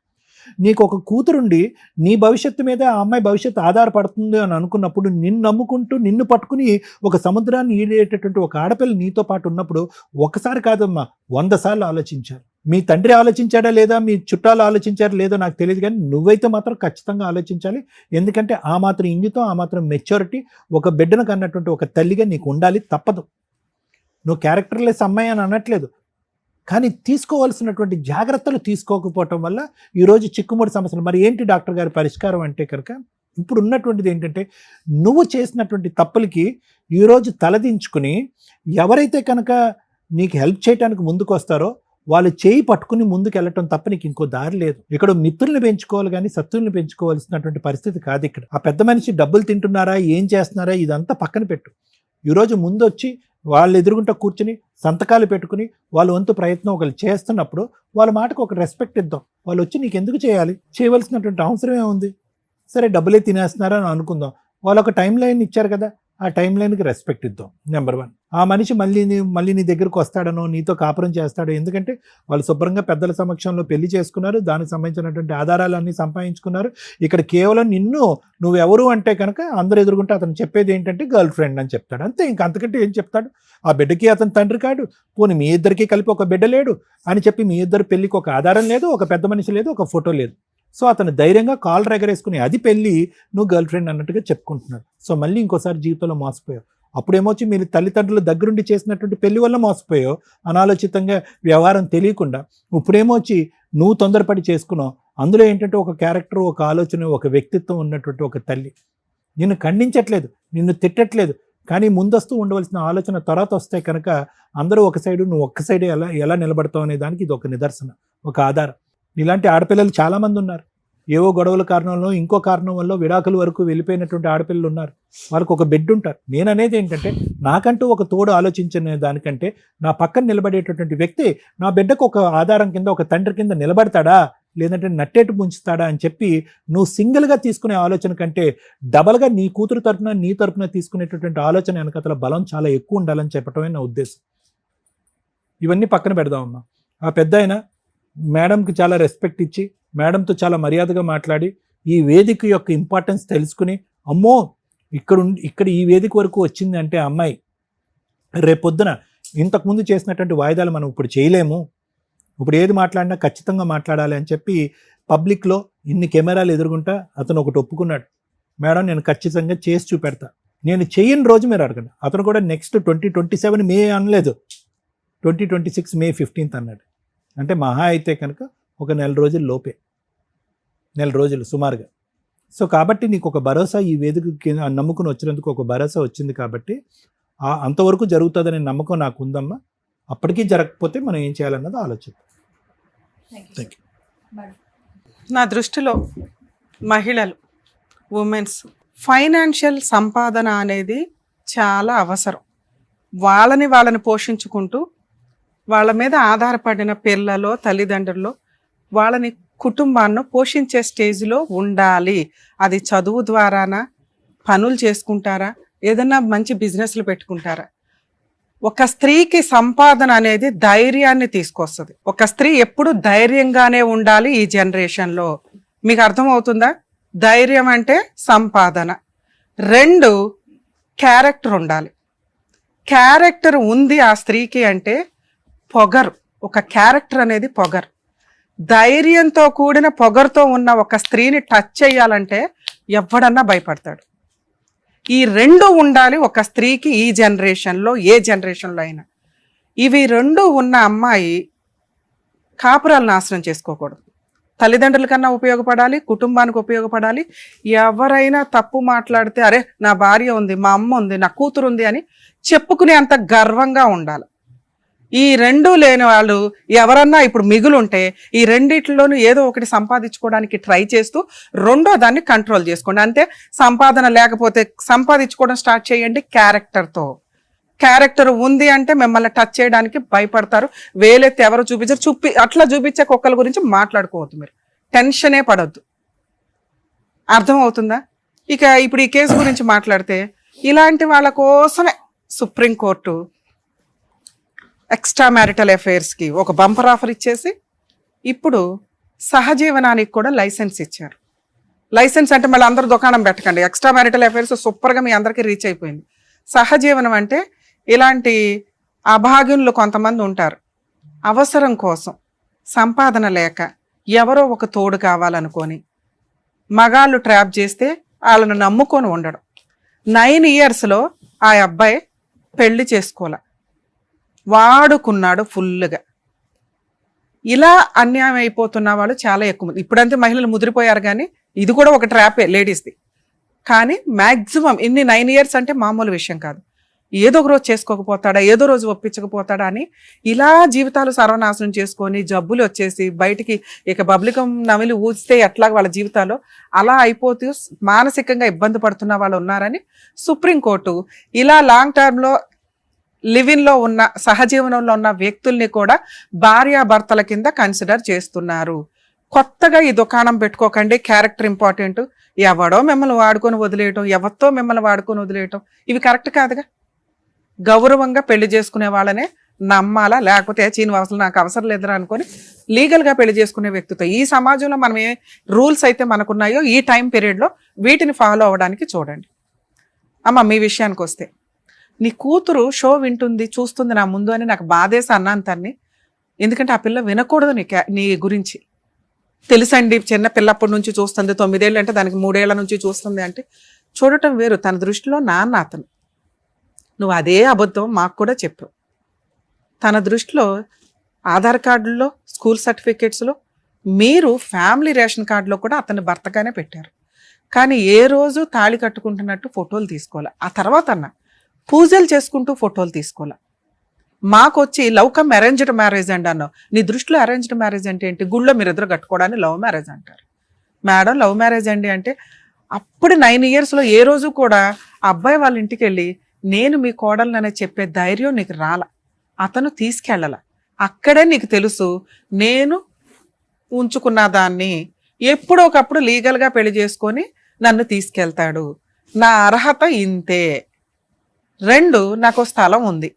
నీకు ఒక కూతురుండి నీ భవిష్యత్తు మీద ఆ అమ్మాయి భవిష్యత్తు ఆధారపడుతుంది అని అనుకున్నప్పుడు నిన్ను నమ్ముకుంటూ నిన్ను పట్టుకుని ఒక సముద్రాన్ని ఈడేటటువంటి ఒక ఆడపిల్ల నీతో పాటు ఉన్నప్పుడు ఒకసారి కాదమ్మా 100 సార్లు ఆలోచించారు. మీ తండ్రి ఆలోచించాడా లేదా, మీ చుట్టాలు ఆలోచించారా లేదో నాకు తెలియదు, కానీ నువ్వైతే మాత్రం ఖచ్చితంగా ఆలోచించాలి. ఎందుకంటే ఆ మాత్రం ఇంగితం, ఆ మాత్రం మెచ్యూరిటీ ఒక బిడ్డను కన్నటువంటి ఒక తల్లిగా నీకు ఉండాలి, తప్పదు. నువ్వు క్యారెక్టర్లెస్ అమ్మాయి అని అనట్లేదు, కానీ తీసుకోవాల్సినటువంటి జాగ్రత్తలు తీసుకోకపోవటం వల్ల ఈరోజు చిక్కుముడి సమస్యలు. మరి ఏంటి డాక్టర్ గారి పరిష్కారం అంటే కనుక ఇప్పుడు ఉన్నటువంటిది ఏంటంటే నువ్వు చేసినటువంటి తప్పులకి ఈరోజు తలదించుకుని ఎవరైతే కనుక నీకు హెల్ప్ చేయడానికి ముందుకు వస్తారో వాళ్ళు చేయి పట్టుకుని ముందుకు వెళ్ళటం తప్ప నీకు ఇంకో దారి లేదు. ఇక్కడ మిత్రుల్ని పెంచుకోవాలి కానీ శత్రువుల్ని పెంచుకోవాల్సినటువంటి పరిస్థితి కాదు ఇక్కడ. ఆ పెద్ద మనిషి డబ్బులు తింటున్నారా, ఏం చేస్తున్నారా, ఇదంతా పక్కన పెట్టు. ఈరోజు ముందొచ్చి వాళ్ళు ఎదురుగుంటా కూర్చుని సంతకాలు పెట్టుకుని వాళ్ళ వంతు ప్రయత్నం ఒకరు చేస్తున్నప్పుడు వాళ్ళ మాటకు ఒక రెస్పెక్ట్ ఇద్దాం. వాళ్ళు వచ్చి నీకు ఎందుకు చేయాలి, చేయవలసినటువంటి అవసరమే ఉంది. సరే డబ్బులే తినేస్తున్నారని అనుకుందాం, వాళ్ళు ఒక టైం లైన్ ఇచ్చారు కదా, ఆ టైం లైన్కి రెస్పెక్ట్ ఇద్దాం. నెంబర్ 1. ఆ మనిషి మళ్ళీ నీ దగ్గరకు వస్తాడనో నీతో కాపురం చేస్తాడో, ఎందుకంటే వాళ్ళు శుభ్రంగా పెద్దల సమక్షంలో పెళ్లి చేసుకున్నారు, దానికి సంబంధించినటువంటి ఆధారాలన్నీ సంపాదించుకున్నారు. ఇక్కడ కేవలం నువ్వెవరు అంటే కనుక అందరూ ఎదుర్కొంటే అతను చెప్పేది ఏంటంటే గర్ల్ ఫ్రెండ్ అని చెప్తాడు, అంతే. ఇంక అంతకంటే ఏం చెప్తాడు? ఆ బిడ్డకి అతను తండ్రి కాడు, పోనీ మీ ఇద్దరికి కలిపి ఒక బిడ్డ లేడు అని చెప్పి మీ ఇద్దరు పెళ్లికి ఒక ఆధారం లేదు, ఒక పెద్ద మనిషి లేదు, ఒక ఫోటో లేదు. సో అతను ధైర్యంగా కాల్ ఎగరేసుకుని అది పెళ్ళి నువ్వు గర్ల్ ఫ్రెండ్ అన్నట్టుగా చెప్పుకుంటున్నాడు. సో మళ్ళీ ఇంకోసారి జీవితంలో మోసపోయావు. అప్పుడేమొచ్చి మీరు తల్లిదండ్రుల దగ్గరుండి చేసినటువంటి పెళ్లి వల్ల మోసపోయావు, అనాలోచితంగా వ్యవహారం తెలియకుండా. ఇప్పుడేమొచ్చి నువ్వు తొందరపడి చేసుకున్నావు. అందులో ఏంటంటే ఒక క్యారెక్టర్, ఒక ఆలోచన, ఒక వ్యక్తిత్వం ఉన్నటువంటి ఒక తల్లి. నిన్ను ఖండించట్లేదు, నిన్ను తిట్టట్లేదు, కానీ ముందస్తూ ఉండవలసిన ఆలోచన తర్వాత వస్తే కనుక అందరూ ఒక సైడు, నువ్వు ఒక్క సైడే ఎలా నిలబడతావు అనే దానికి ఇది ఒక నిదర్శన, ఒక ఆధారం. ఇలాంటి ఆడపిల్లలు చాలామంది ఉన్నారు. ఏవో గొడవల కారణంలో, ఇంకో కారణం వల్ల విడాకుల వరకు వెళ్ళిపోయినటువంటి ఆడపిల్లలు ఉన్నారు. వాళ్ళకు ఒక బెడ్ ఉంటారు. నేను అనేది ఏంటంటే నాకంటూ ఒక తోడు ఆలోచించిన దానికంటే నా పక్కన నిలబడేటటువంటి వ్యక్తి నా బిడ్డకు ఒక ఆధారం కింద, ఒక తండ్రి కింద నిలబడతాడా, లేదంటే నట్టేటు ముంచుతాడా అని చెప్పి నువ్వు సింగిల్గా తీసుకునే ఆలోచన కంటే డబల్గా నీ కూతురు తరపున, నీ తరపున తీసుకునేటటువంటి ఆలోచన వెనకతల బలం చాలా ఎక్కువ ఉండాలని చెప్పటమే నా ఉద్దేశం. ఇవన్నీ పక్కన పెడదామమ్మా. ఆ పెద్ద ఆయన మేడంకి చాలా రెస్పెక్ట్ ఇచ్చి, మేడంతో చాలా మర్యాదగా మాట్లాడి, ఈ వేదిక యొక్క ఇంపార్టెన్స్ తెలుసుకుని, అమ్మో ఇక్కడ ఈ వేదిక వరకు వచ్చింది అంటే అమ్మాయి రేపొద్దున ఇంతకుముందు చేసినటువంటి వాయిదాలు మనం ఇప్పుడు చేయలేము, ఇప్పుడు ఏది మాట్లాడినా ఖచ్చితంగా మాట్లాడాలి అని చెప్పి పబ్లిక్లో ఇన్ని కెమెరాలు ఎదురుగుంటా అతను ఒకటి ఒప్పుకున్నాడు. మేడం నేను ఖచ్చితంగా చేసి చూపెడతా, నేను చేయని రోజు మీరు అడగండి. అతను కూడా నెక్స్ట్ 2027 మే అనలేదు, 2026 మే 15th అన్నాడు. అంటే మహా అయితే కనుక ఒక నెల రోజుల లోపే, నెల రోజులు సుమారుగా. సో కాబట్టి నీకు ఒక భరోసా, ఈ వేదికకి నమ్ముకుని వచ్చినందుకు ఒక భరోసా వచ్చింది కాబట్టి అంతవరకు జరుగుతుందనే నమ్మకం నాకు ఉందమ్మా. అప్పటికీ జరగకపోతే మనం ఏం చేయాలన్నది ఆలోచిద్దాం. Thank you. నా దృష్టిలో మహిళలు, ఉమెన్స్ ఫైనాన్షియల్ సంపాదన అనేది చాలా అవసరం. వాళ్ళని పోషించుకుంటూ వాళ్ళ మీద ఆధారపడిన పిల్లలో, తల్లిదండ్రుల్లో వాళ్ళని, కుటుంబాన్ని పోషించే స్టేజ్లో ఉండాలి. అది చదువు ద్వారానా, పనులు చేసుకుంటారా, ఏదన్నా మంచి బిజినెస్లు పెట్టుకుంటారా. ఒక స్త్రీకి సంపాదన అనేది ధైర్యాన్ని తీసుకొస్తుంది. ఒక స్త్రీ ఎప్పుడు ధైర్యంగానే ఉండాలి ఈ జనరేషన్లో. మీకు అర్థమవుతుందా? ధైర్యం అంటే సంపాదన. 2 క్యారెక్టర్ ఉండాలి. క్యారెక్టర్ ఉంది ఆ స్త్రీకి అంటే పొగరు. ఒక క్యారెక్టర్ అనేది పొగరు. ధైర్యంతో కూడిన పొగరుతో ఉన్న ఒక స్త్రీని టచ్ చేయాలంటే ఎవడన్నా భయపడతాడు. ఈ 2 ఉండాలి ఒక స్త్రీకి ఈ జనరేషన్లో, ఏ జనరేషన్లో అయినా. ఇవి 2 ఉన్న అమ్మాయి కాపురాలు నాశనం చేసుకోకూడదు. తల్లిదండ్రుల కన్నా ఉపయోగపడాలి, కుటుంబానికి ఉపయోగపడాలి. ఎవరైనా తప్పు మాట్లాడితే అరే నా భార్య ఉంది, మా అమ్మ ఉంది, నా కూతురు ఉంది అని చెప్పుకునే అంత గర్వంగా ఉండాలి. ఈ 2 లేని వాళ్ళు ఎవరన్నా ఇప్పుడు మిగులుంటే ఈ రెండిట్లోనూ ఏదో ఒకటి సంపాదించుకోవడానికి ట్రై చేస్తూ రెండో దాన్ని కంట్రోల్ చేసుకోండి. అంతే. సంపాదన లేకపోతే సంపాదించుకోవడం స్టార్ట్ చేయండి క్యారెక్టర్తో. క్యారెక్టర్ ఉంది అంటే మిమ్మల్ని టచ్ చేయడానికి భయపడతారు. వేలెత్తి ఎవరు చూపించారు, అట్లా చూపించే కుక్కల గురించి మాట్లాడుకోవద్దు. మీరు టెన్షనే పడొద్దు. అర్థమవుతుందా? ఇక ఇప్పుడు ఈ కేసు గురించి మాట్లాడితే ఇలాంటి వాళ్ళ కోసమే సుప్రీంకోర్టు ఎక్స్ట్రా మ్యారిటల్ అఫైర్స్కి ఒక బంపర్ ఆఫర్ ఇచ్చేసి ఇప్పుడు సహజీవనానికి కూడా లైసెన్స్ ఇచ్చారు. లైసెన్స్ అంటే మళ్ళీ అందరూ దుకాణం పెట్టకండి. ఎక్స్ట్రా మ్యారిటల్ అఫైర్స్ సూపర్గా మీ అందరికీ రీచ్ అయిపోయింది. సహజీవనం అంటే ఇలాంటి అభాగ్యులు కొంతమంది ఉంటారు. అవసరం కోసం, సంపాదన లేక, ఎవరో ఒక తోడు కావాలనుకొని మగాళ్ళు ట్రాప్ చేస్తే వాళ్ళను నమ్ముకొని ఉండడం. 9 yearsలో ఆ అబ్బాయి పెళ్లి చేసుకోలే, వాడుకున్నాడు ఫుల్గా. ఇలా అన్యాయం అయిపోతున్న వాళ్ళు చాలా ఎక్కువ మంది. ఇప్పుడంతే మహిళలు ముదిరిపోయారు, కానీ ఇది కూడా ఒక ట్రాపే లేడీస్ది. కానీ మ్యాక్సిమం ఇన్ని 9 years అంటే మామూలు విషయం కాదు. ఏదో ఒక రోజు చేసుకోకపోతాడా, ఏదో రోజు ఒప్పించకపోతాడా అని ఇలా జీవితాలు సర్వనాశనం చేసుకొని జబ్బులు వచ్చేసి బయటికి ఇక పబ్లికం నమిలి ఊస్తే ఎట్లా వాళ్ళ జీవితాలు అలా అయిపోతూ మానసికంగా ఇబ్బంది పడుతున్న వాళ్ళు ఉన్నారని సుప్రీంకోర్టు ఇలా లాంగ్ టర్మ్లో లివిన్లో ఉన్న సహజీవనంలో ఉన్న వ్యక్తుల్ని కూడా భార్యాభర్తల కింద కన్సిడర్ చేస్తున్నారు. కొత్తగా ఈ దుకాణం పెట్టుకోకండి, క్యారెక్టర్ ఇంపార్టెంట్, ఎవడో మిమ్మల్ని వాడుకొని వదిలేయటం, ఎవరితో మిమ్మల్ని వాడుకొని వదిలేయటం ఇవి కరెక్ట్ కాదుగా. గౌరవంగా పెళ్లి చేసుకునే వాళ్ళనే నమ్మాలా, లేకపోతే చీనివాసులు నాకు అవసరం లేదురా అనుకొని లీగల్గా పెళ్లి చేసుకునే వ్యక్తితో ఈ సమాజంలో మనం ఏ రూల్స్ అయితే మనకున్నాయో ఈ టైం పీరియడ్లో వీటిని ఫాలో అవ్వడానికి చూడండి. అమ్మ మీ విషయానికి వస్తే, నీ కూతురు షో వింటుంది చూస్తుంది నా ముందు అని నాకు బాధేసి అన్నాను తన్ని. ఎందుకంటే ఆ పిల్ల వినకూడదు నీ గురించి. తెలుసండి, చిన్న పిల్లప్పటి నుంచి చూస్తుంది, 9 ఏళ్ళు అంటే దానికి 3 ఏళ్ల నుంచి చూస్తుంది అంటే చూడటం వేరు. తన దృష్టిలో నాన్న అతను. నువ్వు అదే అబద్ధం మాకు కూడా చెప్పావు. తన దృష్టిలో ఆధార్ కార్డుల్లో, స్కూల్ సర్టిఫికేట్స్లో, మీరు ఫ్యామిలీ రేషన్ కార్డులో కూడా అతన్ని భర్తగానే పెట్టారు. కానీ ఏ రోజు తాళి కట్టుకుంటున్నట్టు ఫోటోలు తీసుకోవాలి. ఆ తర్వాత అన్న పూజలు చేసుకుంటూ ఫోటోలు తీసుకోవాలి. మాకు వచ్చి లవ్ కమ్ అరేంజ్డ్ మ్యారేజ్ అండి అన్నావు. నీ దృష్టిలో అరేంజ్డ్ మ్యారేజ్ అంటే ఏంటి? గుళ్ళో మీరిద్దరు కట్టుకోవడానికి లవ్ మ్యారేజ్ అంటారు. మేడం లవ్ మ్యారేజ్ అండి అంటే అప్పుడు 9 yearsలో ఏ రోజు కూడా అబ్బాయి వాళ్ళ ఇంటికి వెళ్ళి నేను మీ కోడలనే చెప్పే ధైర్యం నీకు రాల. అతను తీసుకెళ్ళాల. అక్కడే నీకు తెలుసు నేను ఉంచుకున్న దాన్ని ఎప్పుడో ఒకప్పుడు లీగల్గా పెళ్లి చేసుకొని నన్ను తీసుకెళ్తాడు, నా అర్హత ఇంతే. 2 నాకు స్థలం ఉంది,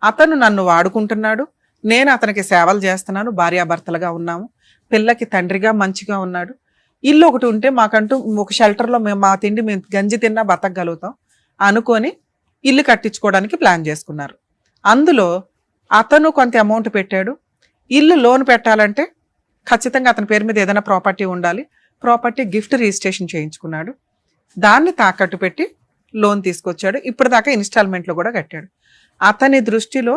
అతను నన్ను వాడుకుంటున్నాడు, నేను అతనికి సేవలు చేస్తున్నాను, భార్యాభర్తలుగా ఉన్నాము, పిల్లకి తండ్రిగా మంచిగా ఉన్నాడు, ఇల్లు ఒకటి ఉంటే మాకంటూ ఒక షెల్టర్లో మేము మా తిండి మేము గంజి తిన్నా బతకగలుగుతాం అనుకొని ఇల్లు కట్టించుకోవడానికి ప్లాన్ చేసుకున్నారు. అందులో అతను కొంత అమౌంట్ పెట్టాడు. ఇల్లు లోన్ పెట్టాలంటే ఖచ్చితంగా అతని పేరు మీద ఏదైనా ప్రాపర్టీ ఉండాలి. ప్రాపర్టీ గిఫ్ట్ రిజిస్ట్రేషన్ చేయించుకున్నాడు. దాన్ని తాకట్టు పెట్టి లోన్ తీసుకొచ్చాడు. ఇప్పటిదాకా ఇన్స్టాల్మెంట్లో కూడా కట్టాడు. అతని దృష్టిలో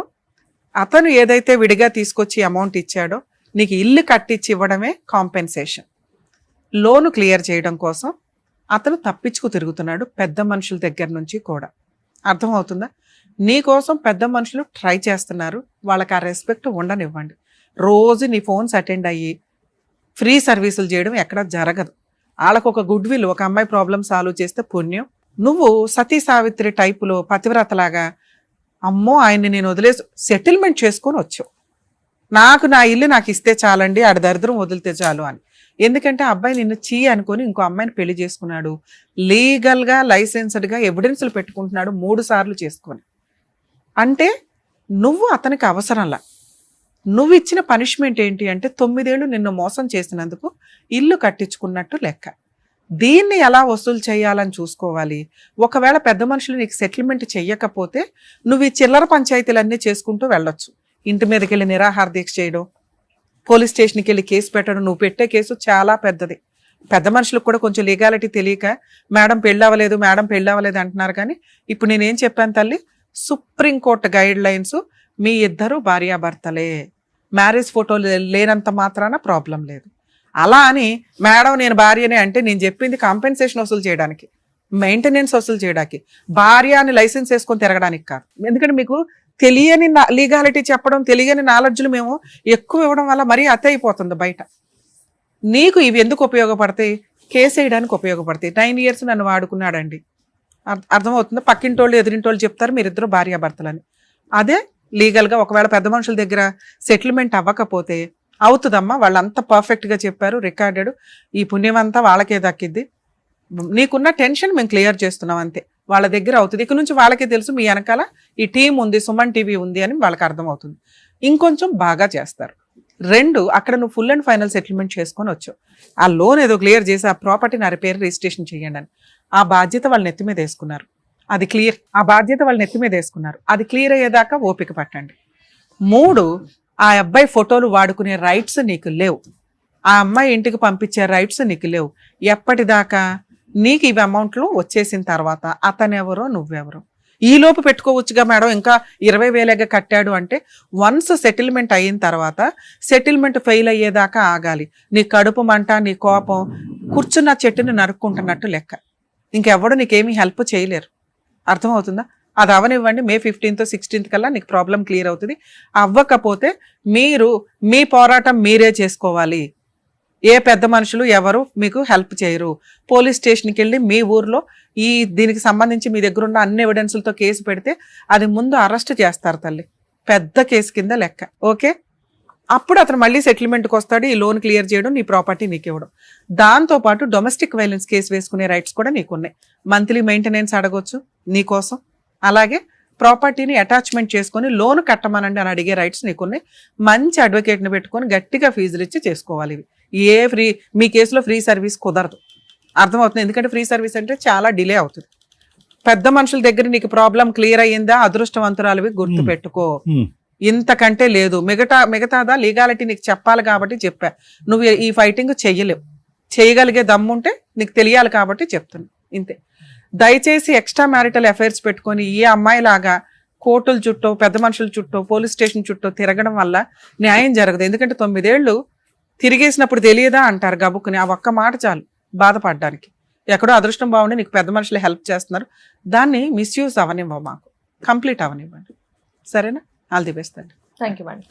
అతను ఏదైతే విడిగా తీసుకొచ్చి అమౌంట్ ఇచ్చాడో నీకు ఇల్లు కట్టించి ఇవ్వడమే కాంపెన్సేషన్. లోను క్లియర్ చేయడం కోసం అతను తప్పించుకు తిరుగుతున్నాడు పెద్ద మనుషుల దగ్గర నుంచి కూడా. అర్థమవుతుందా? నీకోసం పెద్ద మనుషులు ట్రై చేస్తున్నారు. వాళ్ళకి ఆ రెస్పెక్ట్ ఉండనివ్వండి. రోజు నీ ఫోన్స్ అటెండ్ అయ్యి ఫ్రీ సర్వీసులు చేయడం ఎక్కడ జరగదు. వాళ్ళకు ఒక గుడ్ విల్, ఒక అమ్మాయి ప్రాబ్లమ్ సాల్వ్ చేస్తే పుణ్యం. నువ్వు సతీ సావిత్రి టైపులో పతివ్రతలాగా అమ్మో ఆయన్ని నేను వదిలేసి సెటిల్మెంట్ చేసుకొని వచ్చావు. నాకు నా ఇల్లు నాకు ఇస్తే చాలండి, ఆడ దరిద్రం వదిలితే చాలు అని. ఎందుకంటే అబ్బాయి నిన్ను చీ అనుకొని ఇంకో అమ్మాయిని పెళ్లి చేసుకున్నాడు. లీగల్గా లైసెన్స్డ్గా ఎవిడెన్స్లు పెట్టుకుంటున్నాడు 3 సార్లు చేసుకొని. అంటే నువ్వు అతనికి అవసరంలా. నువ్వు ఇచ్చిన పనిష్మెంట్ ఏంటి అంటే 9 ఏళ్ళు నిన్ను మోసం చేసినందుకు ఇల్లు కట్టించుకున్నట్టు లెక్క. దీన్ని ఎలా వసూలు చేయాలని చూసుకోవాలి. ఒకవేళ పెద్ద మనుషులు నీకు సెటిల్మెంట్ చెయ్యకపోతే నువ్వు ఈ చిల్లర పంచాయతీలన్నీ చేసుకుంటూ వెళ్ళొచ్చు. ఇంటి మీదకి వెళ్ళి నిరాహార దీక్ష చేయడం, పోలీస్ స్టేషన్కి వెళ్ళి కేసు పెట్టడం. నువ్వు పెట్టే కేసు చాలా పెద్దది. పెద్ద మనుషులకు కూడా కొంచెం లీగాలిటీ తెలియక మేడం పెళ్ళవలేదు, మేడం పెళ్ళవలేదు అంటున్నారు. కానీ ఇప్పుడు నేనేం చెప్పాను తల్లి, సుప్రీంకోర్టు గైడ్ లైన్స్, మీ ఇద్దరు భార్యాభర్తలే, మ్యారేజ్ ఫోటోలు లేనంత మాత్రాన ప్రాబ్లం లేదు. అలా అని మేడం నేను భార్యనే అంటే నేను చెప్పింది కాంపెన్సేషన్ వసూలు చేయడానికి, మెయింటెనెన్స్ వసూలు చేయడానికి, భార్య అని లైసెన్స్ వేసుకొని తిరగడానికి కాదు. ఎందుకంటే మీకు తెలియని లీగాలిటీ చెప్పడం, తెలియని నాలెడ్జ్లు మేము ఎక్కువ ఇవ్వడం వల్ల మరీ అతి అయిపోతుంది బయట. నీకు ఇవి ఎందుకు ఉపయోగపడతాయి? కేసు వేయడానికి ఉపయోగపడతాయి. 9 years నన్ను వాడుకున్నాడండి, అర్థమవుతుందా? పక్కింటోళ్ళు ఎదిరింటోళ్ళు చెప్తారు మీరిద్దరు భార్యాభర్తలని. అదే లీగల్గా ఒకవేళ పెద్ద మనుషుల దగ్గర సెటిల్మెంట్ అవ్వకపోతే అవుతుందమ్మా, వాళ్ళంతా పర్ఫెక్ట్గా చెప్పారు, రికార్డెడ్, ఈ పుణ్యం అంతా వాళ్ళకే దక్కిద్ది, నీకున్న టెన్షన్ మేము క్లియర్ చేస్తున్నాం అంతే, వాళ్ళ దగ్గర అవుతుంది. ఇక నుంచి వాళ్ళకే తెలుసు మీ వెనకాల ఈ టీం ఉంది, సుమన్ టీవీ ఉంది అని వాళ్ళకి అర్థమవుతుంది. ఇంకొంచెం బాగా చేస్తారు. 2 అక్కడ నువ్వు ఫుల్ అండ్ ఫైనల్ సెటిల్మెంట్ చేసుకొని వచ్చావు. ఆ లోన్ ఏదో క్లియర్ చేసి ఆ ప్రాపర్టీ నా పేరు రిజిస్ట్రేషన్ చేయండి అని ఆ బాధ్యత వాళ్ళ నెత్తి మీద వేసుకున్నారు. అది క్లియర్, ఆ బాధ్యత వాళ్ళ నెత్తి మీద వేసుకున్నారు. అది క్లియర్ అయ్యేదాకా ఓపిక పట్టండి. 3 ఆ అబ్బాయి ఫోటోలు వాడుకునే రైట్స్ నీకు లేవు. ఆ అమ్మాయి ఇంటికి పంపించే రైట్స్ నీకు లేవు. ఎప్పటిదాకా? నీకు ఇవి అమౌంట్లు వచ్చేసిన తర్వాత అతనెవరో నువ్వెవరో ఈ లోపు పెట్టుకోవచ్చుగా మేడం, ఇంకా 20,000 కట్టాడు అంటే వన్స్ సెటిల్మెంట్ అయిన తర్వాత సెటిల్మెంట్ ఫెయిల్ అయ్యేదాకా ఆగాలి. నీ కడుపు మంట, నీ కోపం కూర్చున్న చెట్టుని నరుక్కుంటున్నట్టు లెక్క. ఇంకెవడు నీకేమీ హెల్ప్ చేయలేరు. అర్థమవుతుందా? అది అవనివ్వండి. May 15th 16th కల్లా నీకు ప్రాబ్లం క్లియర్ అవుతుంది. అవ్వకపోతే మీరు మీ పోరాటం మీరే చేసుకోవాలి. ఏ పెద్ద మనుషులు ఎవరు మీకు హెల్ప్ చేయరు. పోలీస్ స్టేషన్కి వెళ్ళి మీ ఊర్లో దీనికి సంబంధించి మీ దగ్గర ఉన్న అన్ని ఎవిడెన్స్లతో కేసు పెడితే అది ముందు అరెస్ట్ చేస్తారు తల్లి, పెద్ద కేసు కింద లెక్క. ఓకే, అప్పుడు అతను మళ్ళీ సెటిల్మెంట్కి వస్తాడు. ఈ లోన్ క్లియర్ చేయడం, నీ ప్రాపర్టీ నీకు ఇవ్వడం. దాంతోపాటు డొమెస్టిక్ వైలెన్స్ కేసు వేసుకునే రైట్స్ కూడా నీకున్నాయి. మంత్లీ మెయింటెనెన్స్ అడగొచ్చు నీకోసం. అలాగే ప్రాపర్టీని అటాచ్మెంట్ చేసుకొని లోన్ కట్టమనండి అని అడిగే రైట్స్ నీకున్నాయి. మంచి అడ్వకేట్ని పెట్టుకొని గట్టిగా ఫీజులు ఇచ్చి చేసుకోవాలి. ఇవి మీ కేసులో ఫ్రీ సర్వీస్ కుదరదు. అర్థమవుతుంది? ఎందుకంటే ఫ్రీ సర్వీస్ అంటే చాలా డిలే అవుతుంది. పెద్ద మనుషుల దగ్గర నీకు ప్రాబ్లం క్లియర్ అయ్యిందా, అదృష్టవంతురాలివి, గుర్తు పెట్టుకో. ఇంతకంటే లేదు. మిగతాదా లీగాలిటీ నీకు చెప్పాలి కాబట్టి చెప్పా. నువ్వు ఈ ఫైటింగ్ చెయ్యలేవు. చేయగలిగే దమ్ముంటే నీకు తెలియాలి కాబట్టి చెప్తున్నా, ఇంతే. దయచేసి ఎక్స్ట్రా మ్యారిటల్ అఫైర్స్ పెట్టుకొని ఈ అమ్మాయిలాగా కోర్టుల చుట్టూ, పెద్ద మనుషుల చుట్టూ, పోలీస్ స్టేషన్ చుట్టూ తిరగడం వల్ల న్యాయం జరగదు. ఎందుకంటే 9 ఏళ్ళు తిరిగేసినప్పుడు తెలియదా అంటారు గబుక్కుని. ఆ ఒక్క మాట చాలు బాధపడడానికి. ఎక్కడో అదృష్టం బాగుండి నీకు పెద్ద మనుషులు హెల్ప్ చేస్తున్నారు, దాన్ని మిస్యూజ్ అవనివ్వ, మాకు కంప్లీట్ అవనివ్వండి. సరేనా? ఆల్ ది బెస్ట్ అండి. Thank you madam.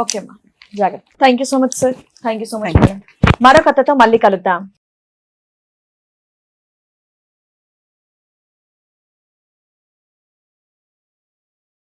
ఓకే అమ్మా, జాగ్రత్త. Thank you so much sir. Thank you so much madam. మరో కథతో మళ్ళీ కలుద్దాం.